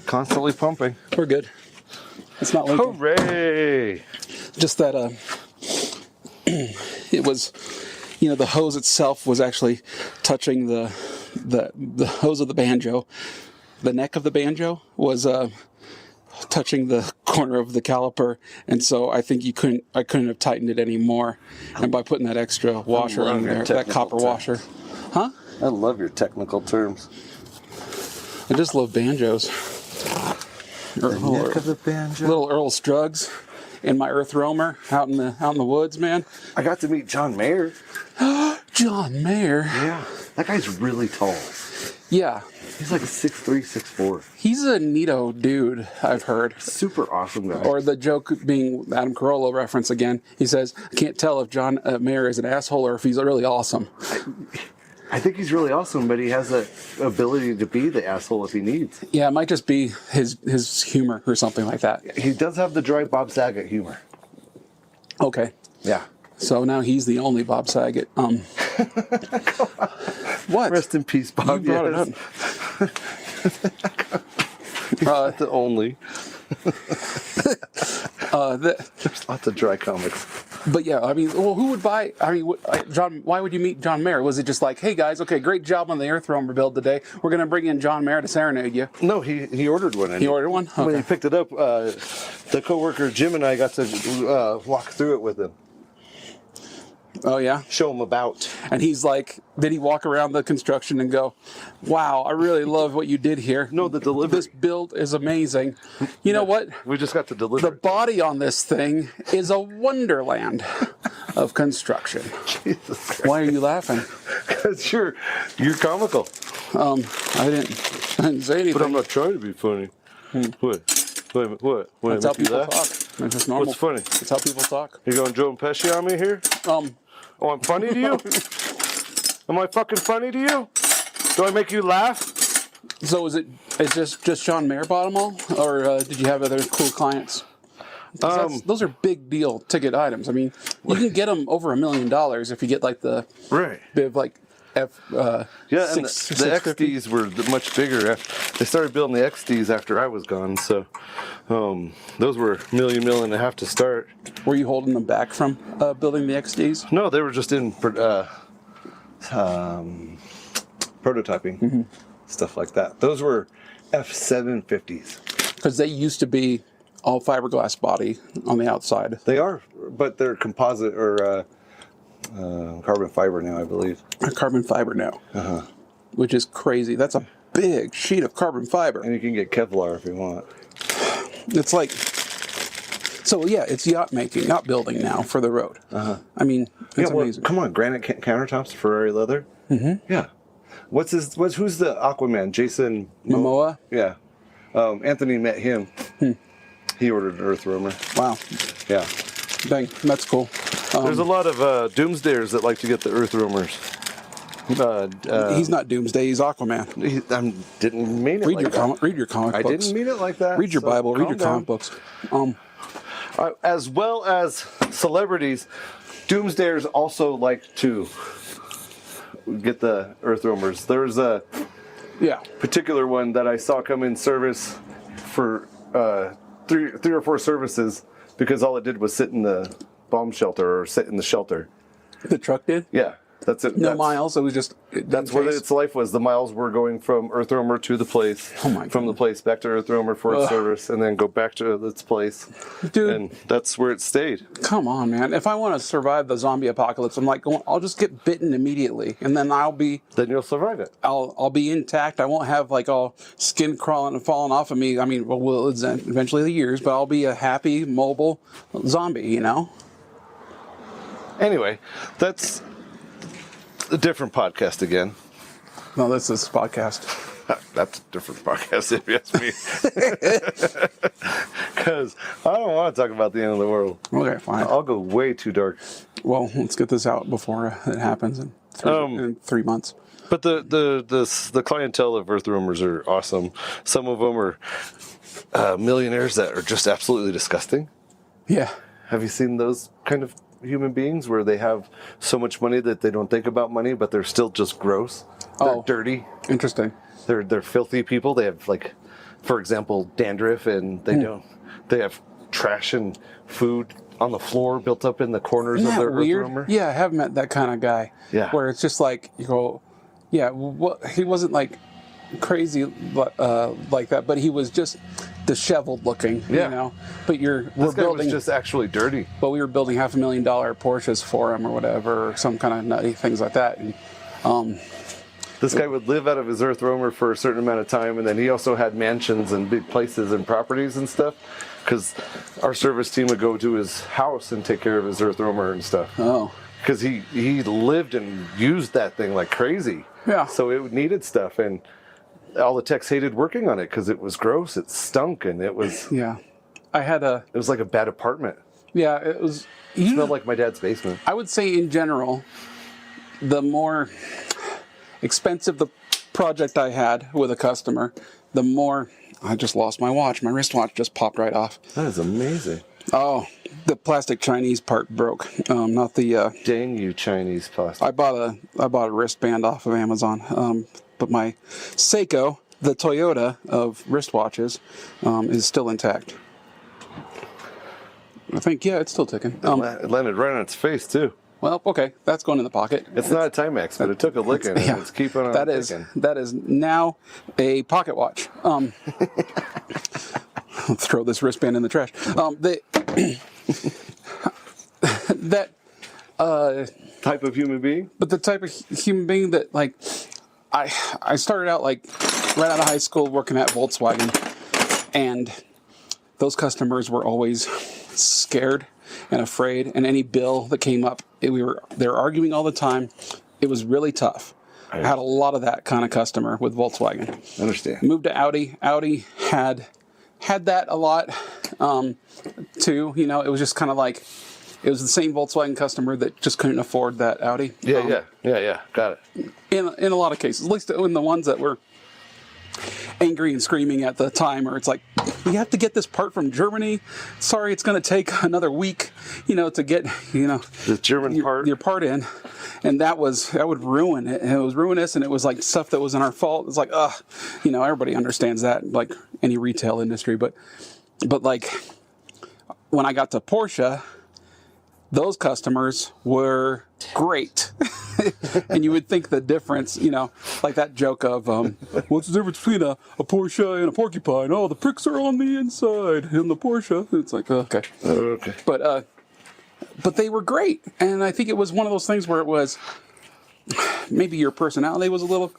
Constantly pumping. We're good. It's not leaking. Hooray! Just that it was, the hose itself was actually touching the hose of the banjo. The neck of the banjo was touching the corner of the caliper, and so I think I couldn't have tightened it any more. And by putting that extra washer on there, that copper washer. Huh? I love your technical terms. I just love banjos. The neck of the banjo. Little Earl Struggs in my Earthroamer out in the woods, man. I got to meet John Mayer. John Mayer. Yeah, that guy's really tall. Yeah. He's like 6'3", 6'4". He's a neato dude, I've heard. Super awesome guy. Or the joke being Adam Carolla reference again. He says, I can't tell if John Mayer is an asshole or if he's really awesome. I think he's really awesome, but he has the ability to be the asshole if he needs. Yeah, it might just be his humor or something like that. He does have the dry Bob Saget humor. Okay. Yeah. So now he's the only Bob Saget. What? Rest in peace, Bob. You brought it up. The only. There's lots of dry comics. But yeah, I mean, well, who would buy? I mean, John. Why would you meet John Mayer? Was it just like, hey guys, okay, great job on the Earthroamer build today. We're gonna bring in John Mayer to serenade you. No, he ordered one. He ordered one. Okay. When he picked it up, the coworker Jim and I got to walk through it with him. Oh yeah. Show him about. And he's like, did he walk around the construction and go, wow, I really love what you did here. No, the delivery. This build is amazing. You know what? We just got to deliver. The body on this thing is a wonderland of construction. Jesus Christ. Why are you laughing? Because you're comical. I didn't say anything. But I'm not trying to be funny. What? What? That's how people talk. It's just normal. What's funny? It's how people talk. You going Joe Pesci on me here? Oh, I'm funny to you? Am I fucking funny to you? Do I make you laugh? So it's just John Mayer bought them all? Or did you have other cool clients? Those are big deal ticket items. I mean, you can get them over $1 million if you get like the right bit of like F. Yeah, and the XDs were much bigger. They started building the XDs after I was gone, so those were $1 million and a half to start. Were you holding them back from building the XDs? No, they were just in prototyping, stuff like that. Those were F750s. Because they used to be all fiberglass body on the outside. They are, but they're composite or carbon fiber now, I believe. Carbon fiber now, which is crazy. That's a big sheet of carbon fiber. And you can get Kevlar if you want. It's like, so yeah, it's yacht making, yacht building now for the road. I mean, it's amazing. Come on, granite countertops, Ferrari leather. Yeah. Who's the Aquaman? Jason Momoa? Yeah. Anthony met him. He ordered an Earthroamer. Wow. Yeah. Dang, that's cool. There's a lot of doomsdayers that like to get the Earthromers. He's not Doomsday, he's Aquaman. Didn't mean it Read like your that. Read your comic books. I didn't mean it like that. Read your Bible, read your comic books. As well as celebrities, doomsdayers also like to get the Earthromers. There's a particular one that I saw come in service for three or four services because all it did was sit in the bomb shelter or sit in the shelter. The truck did? Yeah. That's it. No miles. It was just. That's where its life was. The miles were going from Earthroamer to the place, from the place back to Earthroamer for its service, and then go back to its place. Dude, and that's where it stayed. Come on, man! If I want to survive the zombie apocalypse, I'm like, I'll just get bitten immediately, and then Then you'll survive it. I'll be intact. I won't have like all skin crawling and falling off of me. I mean, well, it's eventually the years, but I'll be a happy, mobile zombie. You know. Anyway, that's a different podcast again. No, that's this podcast. That's a different podcast, if you ask me. Because I don't want to talk about the end of the world. Okay, fine. I'll go way too dark. Well, let's get this out before it happens in 3 months. But the clientele of Earthroamers are awesome. Some of them are millionaires that are just absolutely disgusting. Yeah. Have you seen those kind of human beings where they have so much money that they don't think about money, but they're still just gross? They're dirty. Interesting. They're filthy people. They have, like, for example, dandruff, and they have trash and food on the floor built up in the corners of their Earthroamer. Yeah, I have met that kind of guy. Yeah. Where it's just like, you go, yeah, well, he wasn't like crazy like that, but he was just disheveled looking, you know. But this guy was just actually dirty. But we were building $500,000 Porsches for him or whatever, or some kind of nutty things like that. And this guy would live out of his Earthroamer for a certain amount of time, and then he also had mansions and big places and properties and stuff, because our service team would go to his house and take care of his Earthroamer and stuff. Oh. because he lived and used that thing like crazy. Yeah. So it needed stuff, and all the techs hated working on it because it was gross. It stunk, and it was Yeah. It was like a bad apartment. Yeah, it was. It smelled like my dad's basement. I would say in general, the more expensive the project I had with a customer, the more. I just lost my watch. My wristwatch just popped right off. That is amazing. Oh, the plastic Chinese part broke. Not the. Dang you, Chinese plastic. I bought a wristband off of Amazon. But my Seiko, the Toyota of wristwatches, is still intact. I think, yeah, it's still ticking. It landed right on its face, too. Well, okay, that's going in the pocket. It's not a Timex, but it took a licking, and it's keeping on ticking. That is now a pocket watch. I'll throw this wristband in the trash. Type of human being? But the type of human being that, like, I started out, like, right out of high school working at Volkswagen, and those customers were always scared and afraid, and any bill that came up, they were arguing all the time. It was really tough. I had a lot of that kind of customer with Volkswagen. I understand. Moved to Audi. Audi had that a lot too. You know, it was just kind of like it was the same Volkswagen customer that just couldn't afford that Audi. Yeah. Got it. In a lot of cases, at least in the ones that were angry and screaming at the time, or it's like, we have to get this part from Germany. Sorry, it's going to take another week, to get, the German part, your part in. And that would ruin it. And it was ruinous, and it was like stuff that was in our fault. It's like, everybody understands that, like any retail industry. But like when I got to Porsche, those customers were great. And you would think the difference, like that joke of, what's the difference between a Porsche and a porcupine? Oh, the pricks are on the inside in the Porsche. It's like, okay. Okay. But they were great. And I think it was one of those things where it was, maybe your personality was a little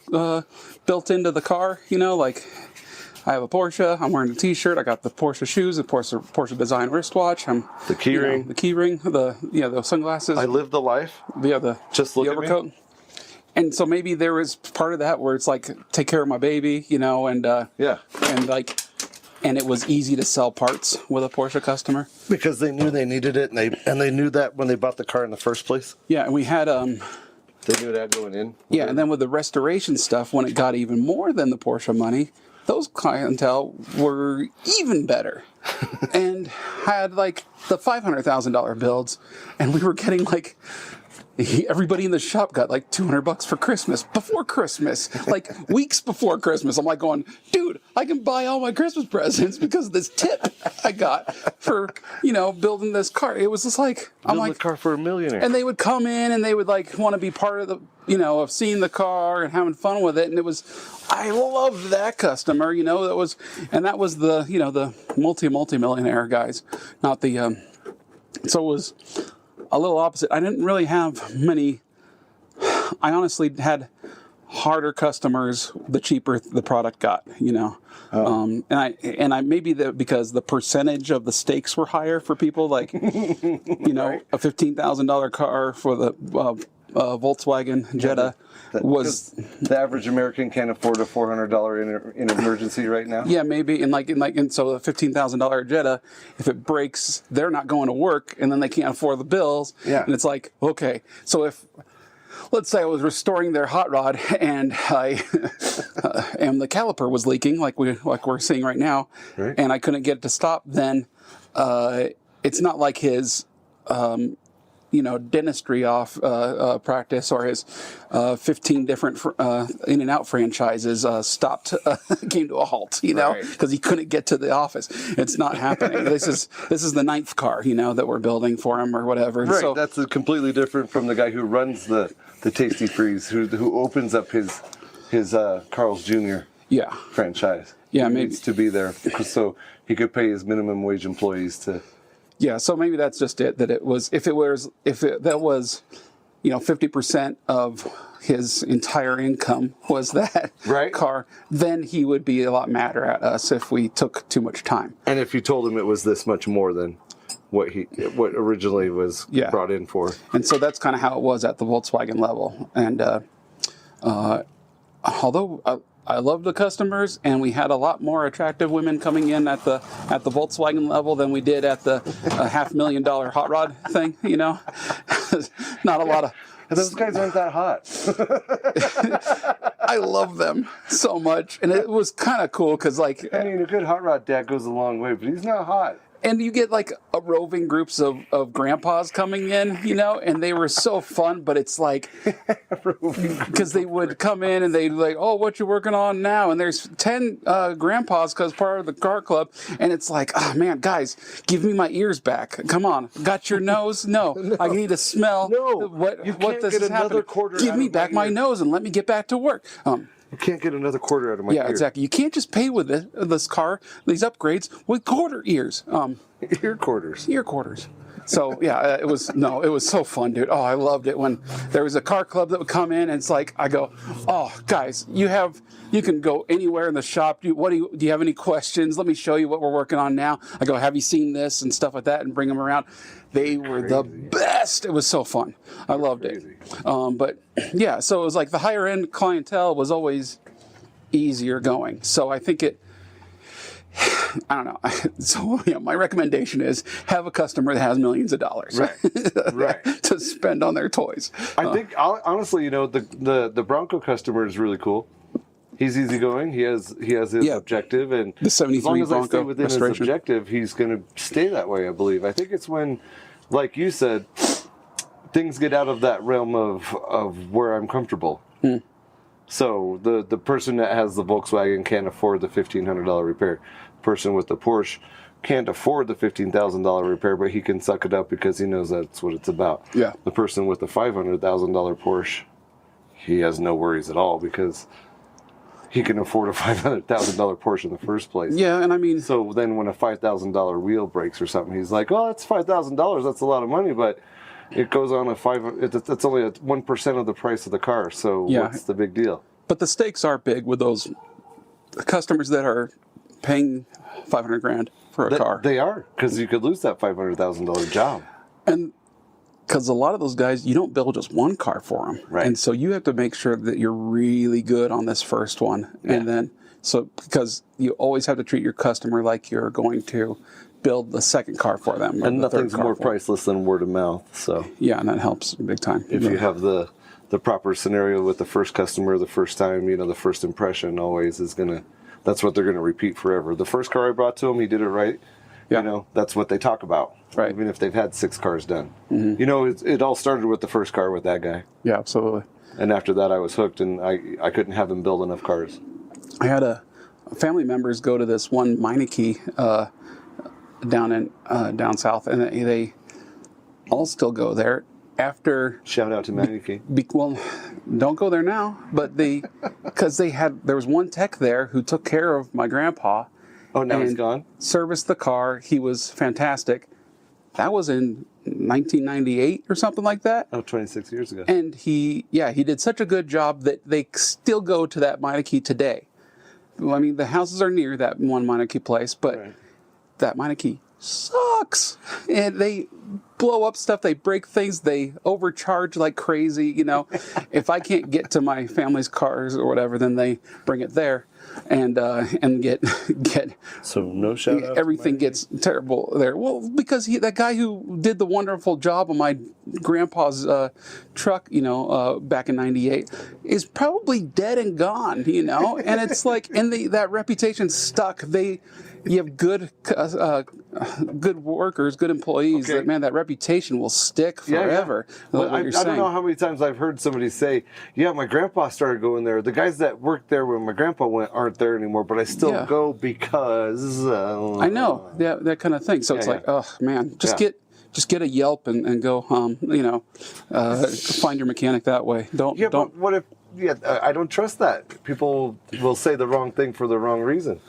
built into the car, like, I have a Porsche, I'm wearing a t-shirt, I got the Porsche shoes, the Porsche design wristwatch, the key ring, the sunglasses. I live the life. Just look the overcoat. At me. And so maybe there was part of that where it's like, take care of my baby, and it was easy to sell parts with a Porsche customer because they knew they needed it, and they knew that when they bought the car in the first place. Yeah, and we had they knew that going in. Yeah, and then with the restoration stuff, when it got even more than the Porsche money, those clientele were even better and had like the $500,000 builds, and we were getting like everybody in the shop got like $200 for Christmas, before Christmas, like weeks before Christmas. I'm like going, dude, I can buy all my Christmas presents because of this tip I got for, building this car. It was just like, I'm like, a car for a millionaire. And they would come in and they would like want to be part of the, of seeing the car and having fun with it. And it was, I loved that customer, that was the, the multi-millionaire guys, not the, so it was a little opposite. I didn't really have many. I honestly had harder customers the cheaper the product got, and I maybe because the percentage of the stakes were higher for people, like a $15,000 car for the Volkswagen Jetta was the average American can't afford a $400 in emergency right now. Yeah, maybe, and so a $15,000 Jetta, if it breaks, they're not going to work, and then they can't afford the bills. Yeah, and it's like, okay, so if let's say I was restoring their hot rod and I and the caliper was leaking, like we're seeing right now, right, and I couldn't get it to stop, then it's not like his dentistry off practice or his 15 different in and out franchises stopped, came to a halt, because he couldn't get to the office. It's not happening. This is the 9th car, that we're building for him or whatever. Right. So, that's completely different from the guy who runs the Tasty Freeze, who opens up his Carl's Jr. franchise. Yeah, he maybe needs to be there so he could pay his minimum wage employees to. Yeah, so maybe that's just it. That it was that was 50% of his entire income was that car, then he would be a lot madder at us if we took too much time. And if you told him it was this much more, then what originally was brought in for. And so that's kind of how it was at the Volkswagen level. And although I love the customers, and we had a lot more attractive women coming in at the Volkswagen level than we did at the $500,000 hot rod thing. You know, not a lot of. Those guys aren't that hot. I love them so much, and it was kind of cool because, like, I mean, a good hot rod dad goes a long way, but he's not hot. And you get like a roving groups of grandpas coming in, you know, and they were so fun, but it's like, because they would come in and they'd like, oh, what you working on now? And there's 10 grandpas because part of the car club. And it's like, oh man, guys, give me my ears back. Come on. Got your nose? No. I need to smell what this is happening. Give me back my nose and let me get back to work. You can't get another quarter out of my ear. Yeah, exactly. You can't just pay with this car, these upgrades, with quarter ears. Ear quarters. Ear quarters. So, yeah, it was so fun, dude. Oh, I loved it when there was a car club that would come in, and it's like, I go, oh, guys, you can go anywhere in the shop. Do you have any questions? Let me show you what we're working on now. I go, have you seen this and stuff like that, and bring them around. They were the best. It was so fun. I loved it. But yeah, so it was like the higher end clientele was always easier going. So I think I don't know. So my recommendation is have a customer that has millions of dollars, right, to spend on their toys. I think honestly, you know, the Bronco customer is really cool. He's easygoing. He has his objective, and the 73 as long as Bronco I stay within his objective, he's going to stay that way. I believe. I think it's when, like you said, things get out of that realm of where I'm comfortable. So the person that has the Volkswagen can't afford the $1,500 repair. The person with the Porsche can't afford the $15,000 repair, but he can suck it up because he knows that's what it's about. Yeah. The person with the $500,000 Porsche, he has no worries at all because he can afford a $500,000 Porsche in the first place. Yeah, and I mean... So then when a $5,000 wheel breaks or something, he's like, oh, that's $5,000. That's a lot of money, but it goes on it's only 1% of the price of the car, so what's the big deal? But the stakes are big with those customers that are paying $500,000 for a car. They are, because you could lose that $500,000 job. And because a lot of those guys, you don't build just one car for them. Right. And so you have to make sure that you're really good on this first one. Yeah. And then, because you always have to treat your customer like you're going to build the second car for them. And nothing's more priceless than word of mouth. So yeah, and that helps big time. If you have the proper scenario with the first customer, the first time, you know, the first impression always is that's what they're going to repeat forever. The first car I brought to him, he did it right. Yeah. You know, that's what they talk about. Right. Even if they've had 6 cars done. You know, it all started with the first car with that guy. Yeah, absolutely. And after that, I was hooked, and I couldn't have him build enough cars. I had family members go to this one Meineke down south, and they all still go there. After shout out to Meineke. Well, don't go there now, but because there was one tech there who took care of my grandpa. Oh, now he's gone? Serviced the car. He was fantastic. That was in 1998 or something like that. Oh, 26 years ago. And he did such a good job that they still go to that Meineke today. Well, I mean, the houses are near that one Meineke place, but that Meineke sucks. And they blow up stuff. They break things. They overcharge like crazy. You know, if I can't get to my family's cars or whatever, then they bring it there. And get so no shout out. Everything gets terrible there. Well, because that guy who did the wonderful job on my grandpa's truck, you know, back in '98, is probably dead and gone. You know, and it's like, and that reputation stuck. You have good workers, good employees. Okay. That reputation will stick forever. Yeah. Well, I don't know how many times I've heard somebody say, "Yeah, my grandpa started going there. The guys that worked there when my grandpa went aren't there anymore, but I still go because." I know, that kind of thing. So it's like, oh man, just get a Yelp and go, you know, find your mechanic that way. Don't. But what if? Yeah, I don't trust that. People will say the wrong thing for the wrong reason.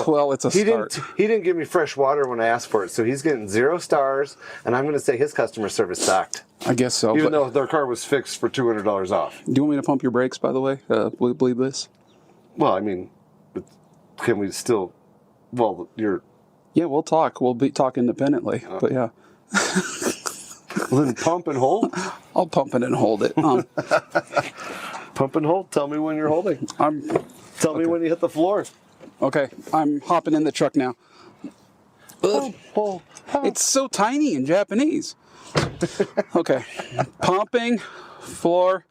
Well, it's a start. He didn't give me fresh water when I asked for it, so he's getting 0 stars, and I'm going to say his customer service sucked. I guess so. Even though their car was fixed for $200 off. Do you want me to pump your brakes, by the way? Believe this? Well, I mean, can we still... Well, Yeah, we'll talk. We'll talk independently. But yeah, Well, then pump and hold. I'll pump it and hold it. Pump and hold. Tell me when you're holding. Tell me when you hit the floor. Okay. I'm hopping in the truck now. Pump, pump. It's so tiny in Japanese. Okay. Pumping, floor.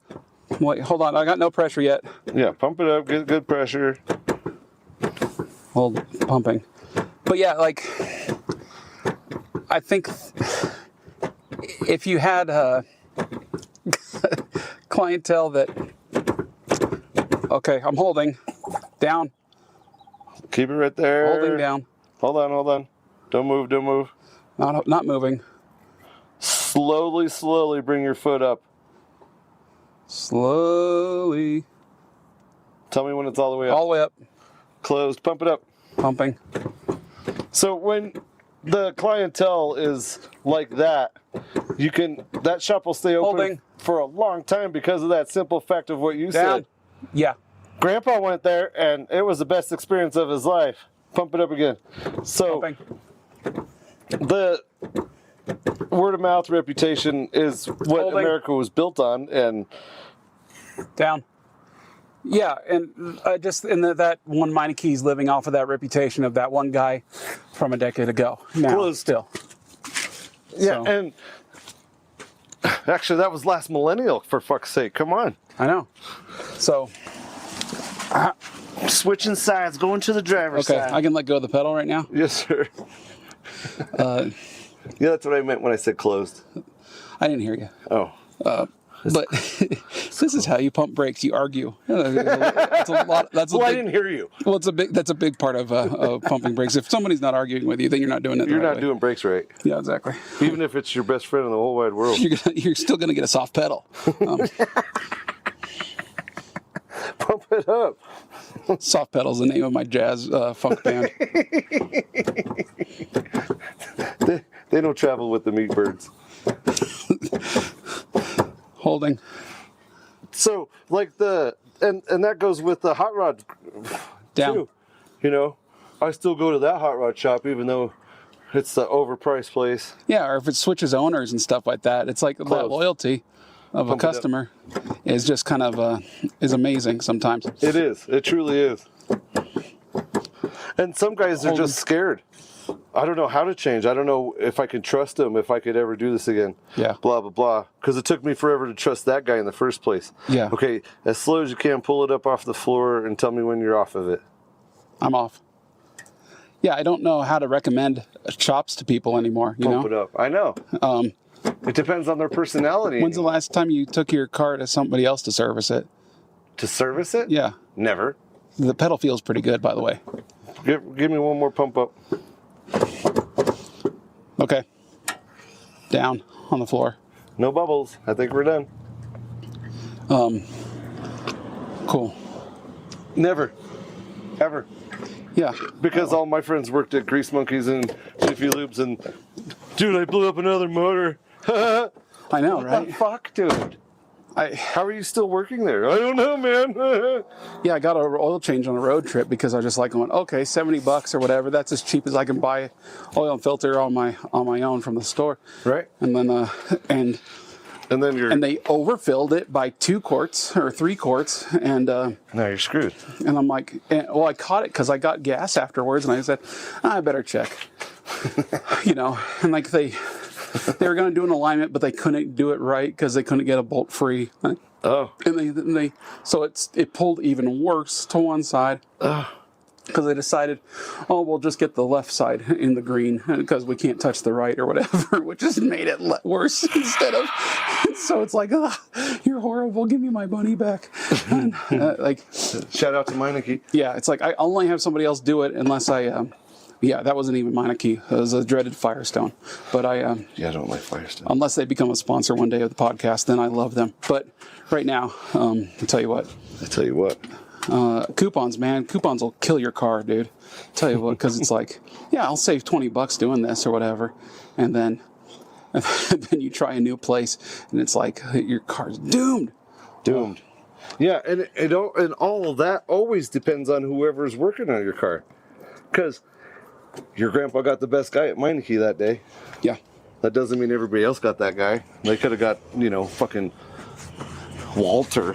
Wait, hold on. I got no pressure yet. Yeah, pump it up. Get good pressure. Hold, pumping. But yeah, like, I think if you had clientele that, okay, I'm holding down, Keep it right there. holding down, Hold on. Don't move. not moving. Slowly bring your foot up. Slowly, Tell me when it's all the way up. all the way up, Closed. Pump it up. pumping. So when the clientele is like that, that shop will stay open Holding. for a long time because of that simple fact of what you Down. said. Yeah. Grandpa went there and it was the best experience of his life. Pump it up again. So Pumping. the word of mouth reputation is what Holding. America was built on, and Down. Yeah, and that one Meineke is living off of that reputation of that one guy from a decade ago. Now, Closed. still. yeah, So, and actually that was last millennial, for fuck's sake. Come on. I know. So, Switching sides, going to the driver's okay, side. I can let go of the pedal right now. Yes, sir. Yeah, that's what I meant when I said closed. I didn't hear you. Oh. But this is how you pump brakes. You argue. That's a lot. That's a Well, I big, didn't hear you. well, that's a big part of pumping brakes. If somebody's not arguing with you, then you're not doing it. You're the right not way. doing brakes right. Yeah, exactly. Even if it's your best friend in the whole wide world. You're still gonna get a soft pedal. Pump it up. Soft pedal's the name of my jazz funk band. They don't travel with the meat birds. Holding. So, like and that goes with the hot rod Down. too. You know, I still go to that hot rod shop even though it's the overpriced place. Yeah, or if it switches owners and stuff like that, it's like that Close. loyalty of Pump a it up. customer is just kind of is amazing sometimes. It is. It truly is. And some guys are Holding. just scared. I don't know how to change. I don't know if I can trust them, if I could ever do this again. Yeah. Blah, blah, blah. Because it took me forever to trust that guy in the first place. Yeah. Okay, as slow as you can, pull it up off the floor and tell me when you're off of it. I'm off. Yeah, I don't know how to recommend chops to people anymore. You Pump it know, up. I know. It depends on their personality. when's the last time you took your car to somebody else to service it? To service it? Yeah, Never. the pedal feels pretty good, by the way. Give me one more pump up. Okay, down on the floor. No bubbles. I think we're done. Cool. Never. Ever. Yeah. Because all my friends worked at Grease Monkeys and Jiffy Lubes and, dude, I blew up another motor. I know, What right? the fuck, dude? I How are you still working there? I don't know, man. Yeah, I got an oil change on a road trip because I was just like going, okay, $70 or whatever. That's as cheap as I can buy oil and filter on my own from the store. Right. And then And then you're and they overfilled it by 2 quarts or 3 quarts, and now you're screwed. I'm like, well, I caught it because I got gas afterwards, and I said, I better check, you know, and like they were going to do an alignment, but they couldn't do it right because they couldn't get a bolt free. Oh. And they so it pulled even worse to one side because they decided, oh, we'll just get the left side in the green because we can't touch the right or whatever, which just made it worse instead of. So it's like, you're horrible. Give me my money back. And, like, Shout out to Meineke. yeah, it's like I only have somebody else do it unless I. Yeah, that wasn't even Meineke. It was a dreaded Firestone. But I. Yeah, I don't like Firestone. Unless they become a sponsor one day of the podcast, then I love them. But right now, I'll tell you what. I tell you what. Coupons, man. Coupons will kill your car, dude. Tell you what, because it's like, yeah, I'll save $20 doing this or whatever. And then you try a new place, and it's like, your car's doomed. Doomed. Yeah, and and all of that always depends on whoever's working on your car. Because your grandpa got the best guy at Meineke that day. Yeah. That doesn't mean everybody else got that guy. They could have got, fucking Walter.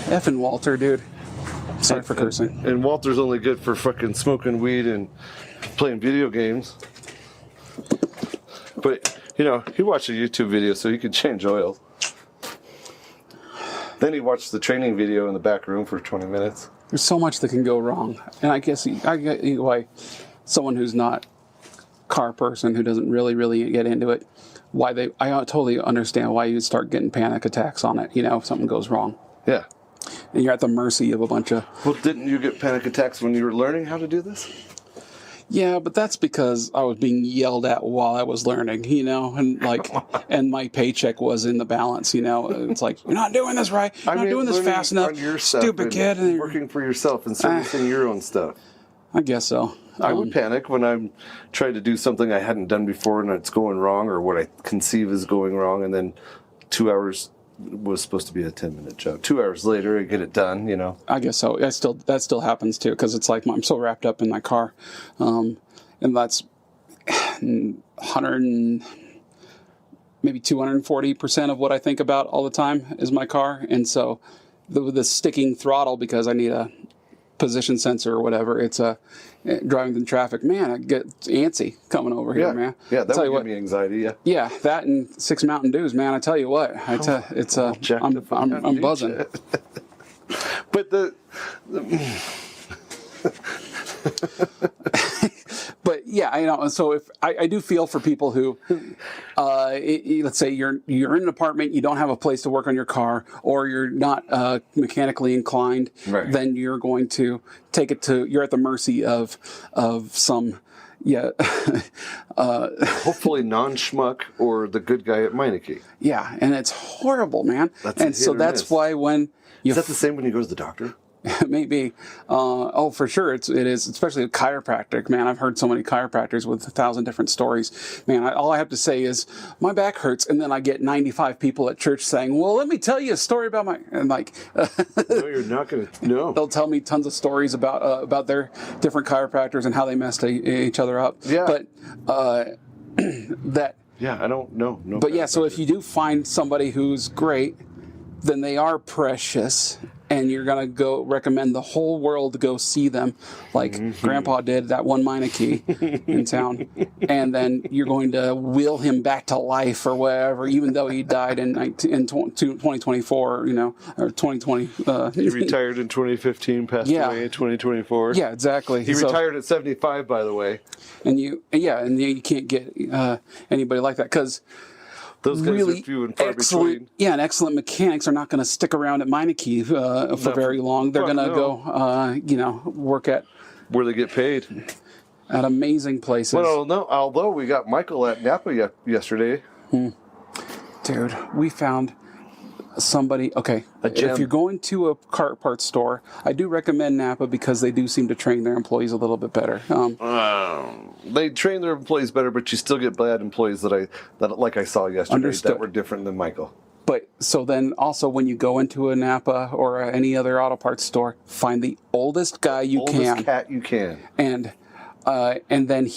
Effing Walter, dude. Sorry for cursing. And Walter's only good for fucking smoking weed and playing video games. But, he watched a YouTube video so he could change oil. Then he watched the training video in the back room for 20 minutes. There's so much that can go wrong. And I guess I get why someone who's not a car person, who doesn't really get into it, I totally understand why you'd start getting panic attacks on it, if something goes wrong. Yeah. And you're at the mercy of a bunch of... Well, didn't you get panic attacks when you were learning how to do this? Yeah, but that's because I was being yelled at while I was learning, and and my paycheck was in the balance, It's like, you're not doing this right. You're not doing this fast enough. Stupid kid. And working for yourself and servicing your own stuff. I guess so. I would panic when I'm trying to do something I hadn't done before and it's going wrong, or what I conceive is going wrong, and then 2 hours was supposed to be a 10-minute job. 2 hours later, I get it done, I guess so. That still happens too, because it's like I'm so wrapped up in my car, and that's 100, maybe 240% of what I think about all the time is my car, and so the sticking throttle, because I need a position sensor or whatever. It's driving in traffic. Man, I get antsy coming over here, man. Yeah, that would give me anxiety. Yeah. Yeah, that and 6 Mountain Dews, man. I tell you what, I'm buzzing. But But yeah, I know. So if I do feel for people who, let's say you're in an apartment, you don't have a place to work on your car, or you're not mechanically inclined, right. Then you're going to you're at the mercy of some, hopefully non-schmuck or the good guy at Meineke. Yeah, and it's horrible, man. That's why when is that the same when you go to the doctor? Maybe. For sure. It is, especially a chiropractic, man. I've heard so many chiropractors with 1,000 different stories. Man, all I have to say is my back hurts, and then I get 95 people at church saying, "Well, let me tell you a story about my..." And like, no, you're not gonna. No. They'll tell me tons of stories about their different chiropractors and how they messed each other up. Yeah. But that. Yeah, I don't know. No. But yeah, so if you do find somebody who's great, then they are precious. And you're going to go recommend the whole world to go see them, like Grandpa did that one Meineke in town. And then you're going to will him back to life or whatever, even though he died in 2024, or 2020. He retired in 2015, passed away in 2024. Yeah, exactly. He retired at 75, by the way. And you can't get anybody like that, because... Those guys really are few and far between. Yeah, and excellent mechanics are not going to stick around at Meineke for very long. They're going to go, work at... where they get paid. At amazing places. Well, no, although we got Michael at Napa yesterday. Dude, we found somebody... Okay, if you're going to a car parts store, I do recommend Napa because they do seem to train their employees a little bit better. They train their employees better, but you still get bad employees that like I saw yesterday that were different than Michael. But so then also when you go into a Napa or any other auto parts store, find the oldest guy you can. Oldest cat you can. And then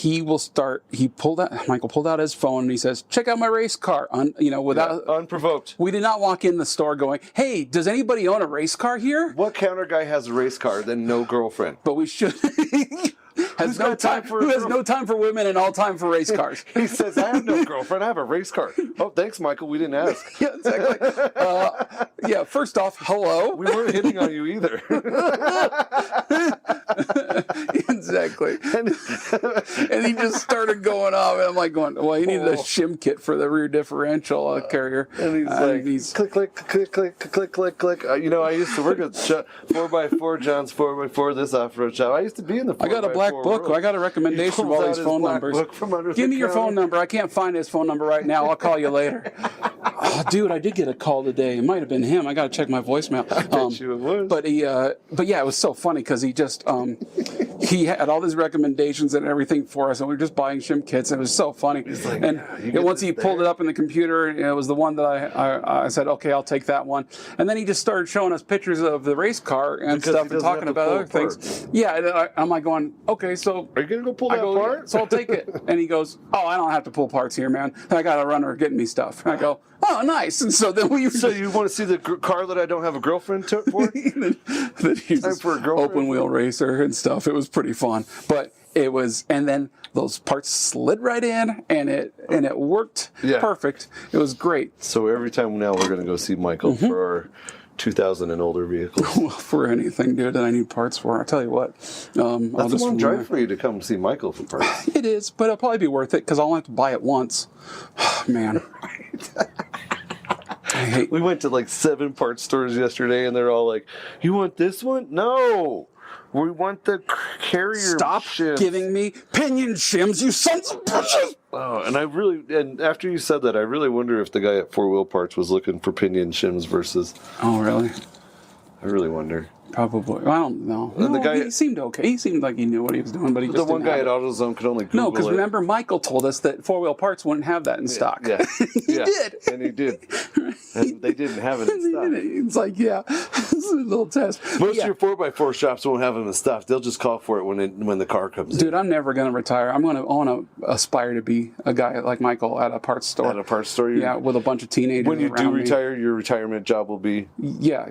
Michael pulled out his phone and he says, "Check out my race car." Without unprovoked. We did not walk in the store going, "Hey, does anybody own a race car here?" What counter guy has a race car than no girlfriend? But we should. Who has no time for women and all time for race cars? He says, "I have no girlfriend. I have a race car." Oh, thanks, Michael. We didn't ask. Yeah, exactly. First off, hello. We weren't hitting on you either. Exactly. And he just started going off, and I'm like going, "Well, he needed a shim kit for the rear differential carrier." And he's like, click, click, click, click, click, click. I used to work at 4x4, John's 4x4, this off-road shop. I used to be in the 4x4 I got a black book. I got a recommendation of all these phone numbers. Give me your phone number. I can't find his phone number right now. I'll call you later. Oh, dude, I did get a call today. It might have been him. I got to check my voicemail. I bet you it was. But yeah, it was so funny because he just he had all these recommendations and everything for us, and we were just buying shim kits. And it was so funny. Like, and once he pulled it up in the computer, it was the one that I said, okay, I'll take that one. And then he just started showing us pictures of the race car and Because stuff and talking about other things. Yeah, and I'm like going, okay, so are you gonna go pull that apart? So I'll take it. And he goes, oh, I don't have to pull parts here, man. I got a runner getting me stuff. And I go, oh, nice. And so then So you want to see the car that I don't have a girlfriend for? that he's Time for a girlfriend? open wheel racer and stuff. It was pretty fun. But it was, and then those parts slid right in, and it worked perfect. It was great. So every time now we're gonna go see Michael for our 2000 and older vehicles. For anything, dude, that I need parts for. I tell you what, That's a long drive for you to come see Michael for parts. It is, but it'll probably be worth it because I'll have to buy it once. Man. We went to like 7 parts stores yesterday, and they're all like, "You want this one? No, we want the carrier." Stop shims. giving me pinion shims, you sons of bitches! Oh, and after you said that, I really wonder if the guy at 4 Wheel Parts was looking for pinion shims versus. Oh, really? I really wonder. Probably. I don't know. And the guy, he seemed okay. He seemed like he knew what he was doing, but he just the one guy at AutoZone could only Google No, because it. remember Michael told us that 4 Wheel Parts wouldn't have that in stock. Yeah. He did. And he did. And they didn't have it in stock. It's like, yeah, this is a little test. Most of your 4x4 shops won't have them in stock. They'll just call for it when the car comes in. Dude, I'm never going to retire. I want to aspire to be a guy like Michael at a parts store. At a parts store? Yeah, with a bunch of teenagers when you do around me. retire, your retirement job will be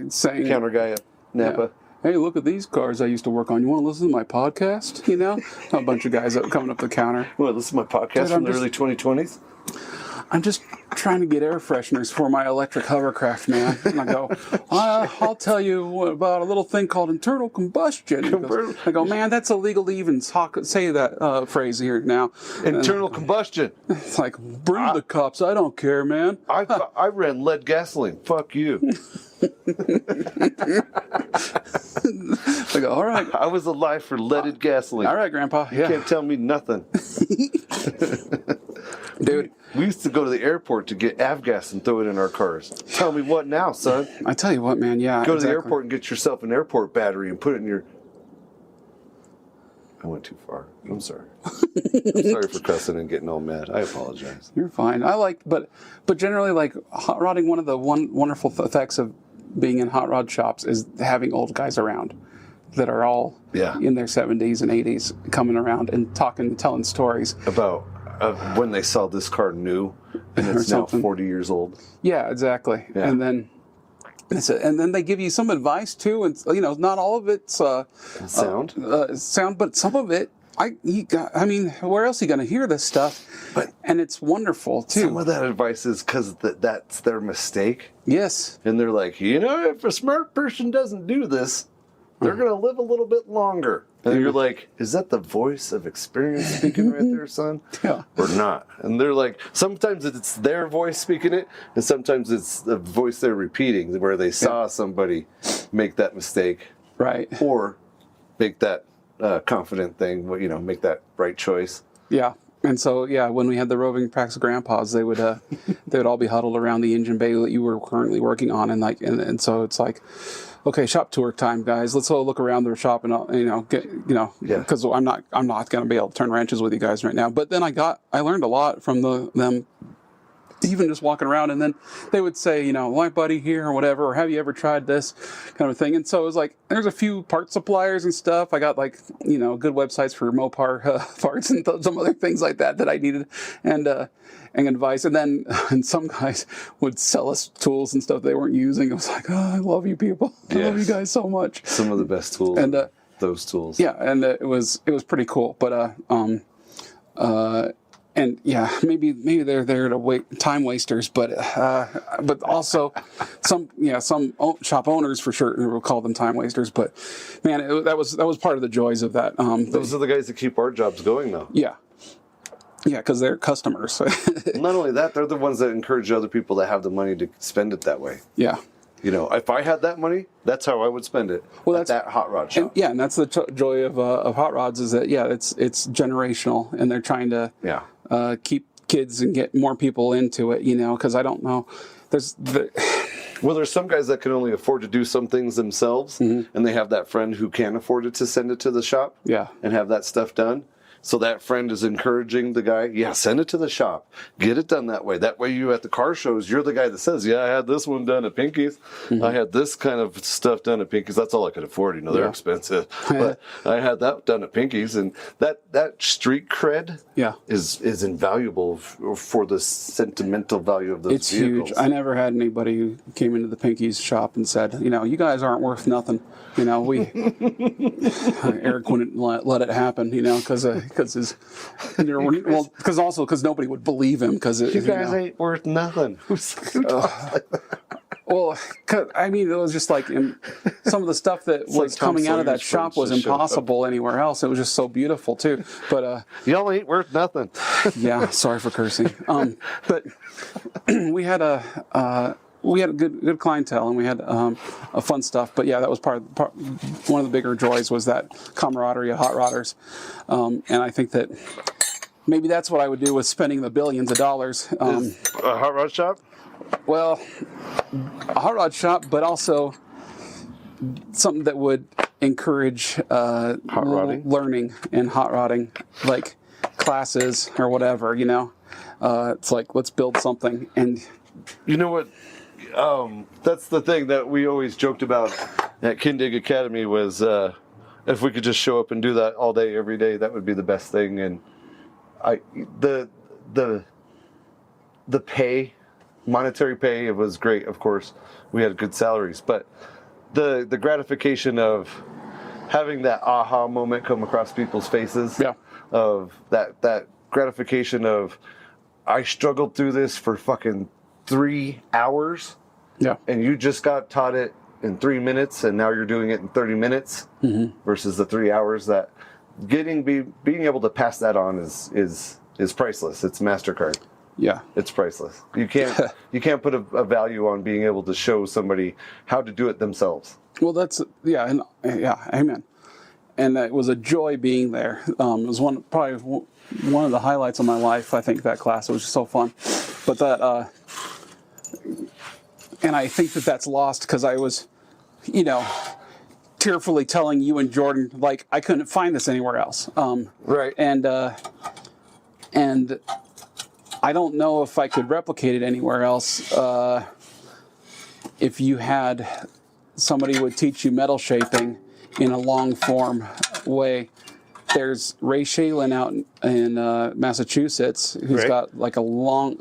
saying counter guy at Napa. Yeah. Hey, look at these cars I used to work on. You want to listen to my podcast? You know? A bunch of guys coming up the counter. Well, listen to my podcast from the early 2020s? I'm just trying to get air fresheners for my electric hovercraft, man. And I go, I'll tell you about a little thing called internal combustion. I go, man, that's illegal to even say that phrase here now. Internal combustion. It's like, bring the cops. I don't care, man. I ran lead gasoline. Fuck you. I go, all right. I was alive for leaded gasoline. All right, Grandpa. You can't tell me nothing. Dude. We used to go to the airport to get avgas and throw it in our cars. Tell me what now, son? I tell you what, man, yeah. Go to the airport and get yourself an airport battery and put it in your... I went too far. I'm sorry. I'm sorry for cussing and getting all mad. I apologize. You're fine. But generally, like, hot rodding, one of the wonderful effects of being in hot rod shops is having old guys around that are all in their 70s and 80s coming around and telling stories. About when they saw this car new and it's now 40 years old. Yeah, exactly. Yeah. And then they give you some advice too, and not all of it's sound, but some of it. I mean, where else are you going to hear this stuff? And it's wonderful too. Some of that advice is because that's their mistake. Yes. And they're like, if a smart person doesn't do this, they're going to live a little bit longer. And you're like, is that the voice of experience speaking right there, son? Yeah. Or not? And they're like, sometimes it's their voice speaking it, and sometimes it's the voice they're repeating, where they saw somebody make that mistake. Right. Or make that confident thing, make that right choice. Yeah. And so, when we had the roving packs of grandpas, they would all be huddled around the engine bay that you were currently working on, and so it's like, okay, shop tour time, guys. Let's all look around the shop and because I'm not going to be able to turn wrenches with you guys right now. But then I learned a lot from them. Even just walking around, and then they would say, my buddy here or whatever, or have you ever tried this kind of thing? And so it was like, there's a few part suppliers and stuff. I got good websites for Mopar parts and some other things like that I needed, and advice. And then some guys would sell us tools and stuff they weren't using. I was like, I love you people. I love you guys so much. Some of the best tools. And those tools. Yeah, and it was pretty cool. But and maybe they're there to time wasters, but also some shop owners for sure will call them time wasters. But man, that was part of the joys of that. Those are the guys that keep our jobs going, though. Yeah, because they're customers. Not only that, they're the ones that encourage other people that have the money to spend it that way. Yeah. If I had that money, that's how I would spend it. Well, that's that hot rod shop. And that's the joy of hot rods is that it's generational, and they're trying to keep kids and get more people into it. Because I don't know, Well, there's some guys that can only afford to do some things themselves, and they have that friend who can afford it to send it to the shop and have that stuff done. So that friend is encouraging the guy, send it to the shop. Get it done that way. That way you at the car shows, you're the guy that says, I had this one done at Pinky's. I had this kind of stuff done at Pinky's. That's all I could afford. They're expensive. But I had that done at Pinky's. And that street cred is invaluable for the sentimental value of those vehicles. Huge. I never had anybody who came into the Pinky's shop and said, you guys aren't worth nothing. Eric wouldn't let it happen, because nobody would believe him because you guys ain't worth nothing. Who talks like that? Well, it was just like some of the stuff that was coming out of that shop was impossible anywhere else. It was just so beautiful too. But y'all ain't worth nothing. Yeah, sorry for cursing. But we had a good clientele, and we had a fun stuff. But yeah, that was part one of the bigger joys was that camaraderie of hot rodders, and I think that maybe that's what I would do with spending the billions of dollars. A hot rod shop? Well, a hot rod shop, but also something that would encourage learning and hot rodding, like classes or whatever. It's like, let's build something. And you know what? That's the thing that we always joked about at Kindig Academy was if we could just show up and do that all day, every day, that would be the best thing. And the pay, monetary pay, it was great. Of course, we had good salaries, but the gratification of having that aha moment come across people's faces, of that gratification of, I struggled through this for fucking 3 hours. And you just got taught it in 3 minutes, and now you're doing it in 30 minutes versus the 3 hours. That being able to pass that on is priceless. It's MasterCard. Yeah, it's priceless. You can't put a value on being able to show somebody how to do it themselves. Well, that's amen. And it was a joy being there. It was probably one of the highlights of my life. I think that class, it was just so fun. But that. And I think that that's lost because I was, tearfully telling you and Jordan, like, I couldn't find this anywhere else. Right. And I don't know if I could replicate it anywhere else. If you had somebody would teach you metal shaping in a long form way. There's Ray Shalin out in Massachusetts who's got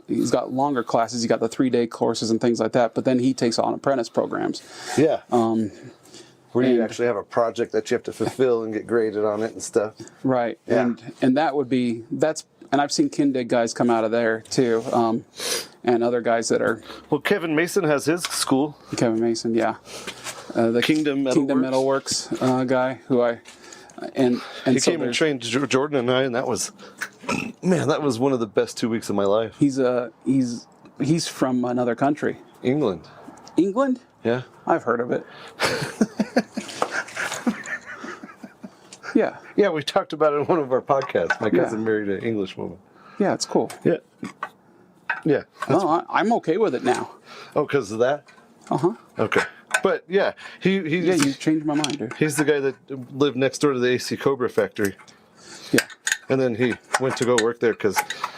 he's got longer classes. He's got the 3-day courses and things like that. But then he takes on apprentice programs. Yeah. Where you actually have a project that you have to fulfill and get graded on it and stuff. Right. Yeah. And that would be, and I've seen Kindig guys come out of there too. And other guys that are. Well, Kevin Mason has his school. Kevin Mason, yeah. The Kingdom Metalworks guy who and he came and trained Jordan and I, and that was one of the best 2 weeks of my life. He's from another country. England. England? Yeah. I've heard of it. Yeah. Yeah, we talked about it in one of our podcasts. My cousin married an English woman. Yeah, it's cool. Yeah. Yeah. No, I'm okay with it now. Oh, because of that? Uh-huh. Okay. But yeah, you changed my mind, dude. He's the guy that lived next door to the AC Cobra factory. Yeah. And then he went to go work there because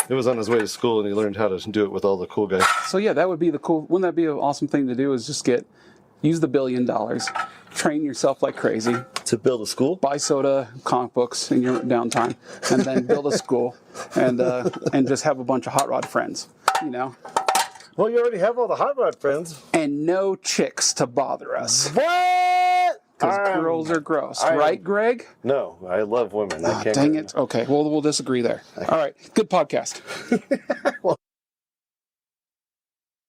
it was on his way to school, and he learned how to do it with all the cool guys. So yeah, that would be wouldn't that be an awesome thing to do, is just use the $1 billion, train yourself like crazy. To build a school? Buy soda, comic books in your downtime, and then build a school, and just have a bunch of hot rod friends, Well, you already have all the hot rod friends. And no chicks to bother us. What? Because girls are gross. Right, Greg? No, I love women. I can't. Dang it. Okay, well, we'll disagree there. All right, good podcast. Well,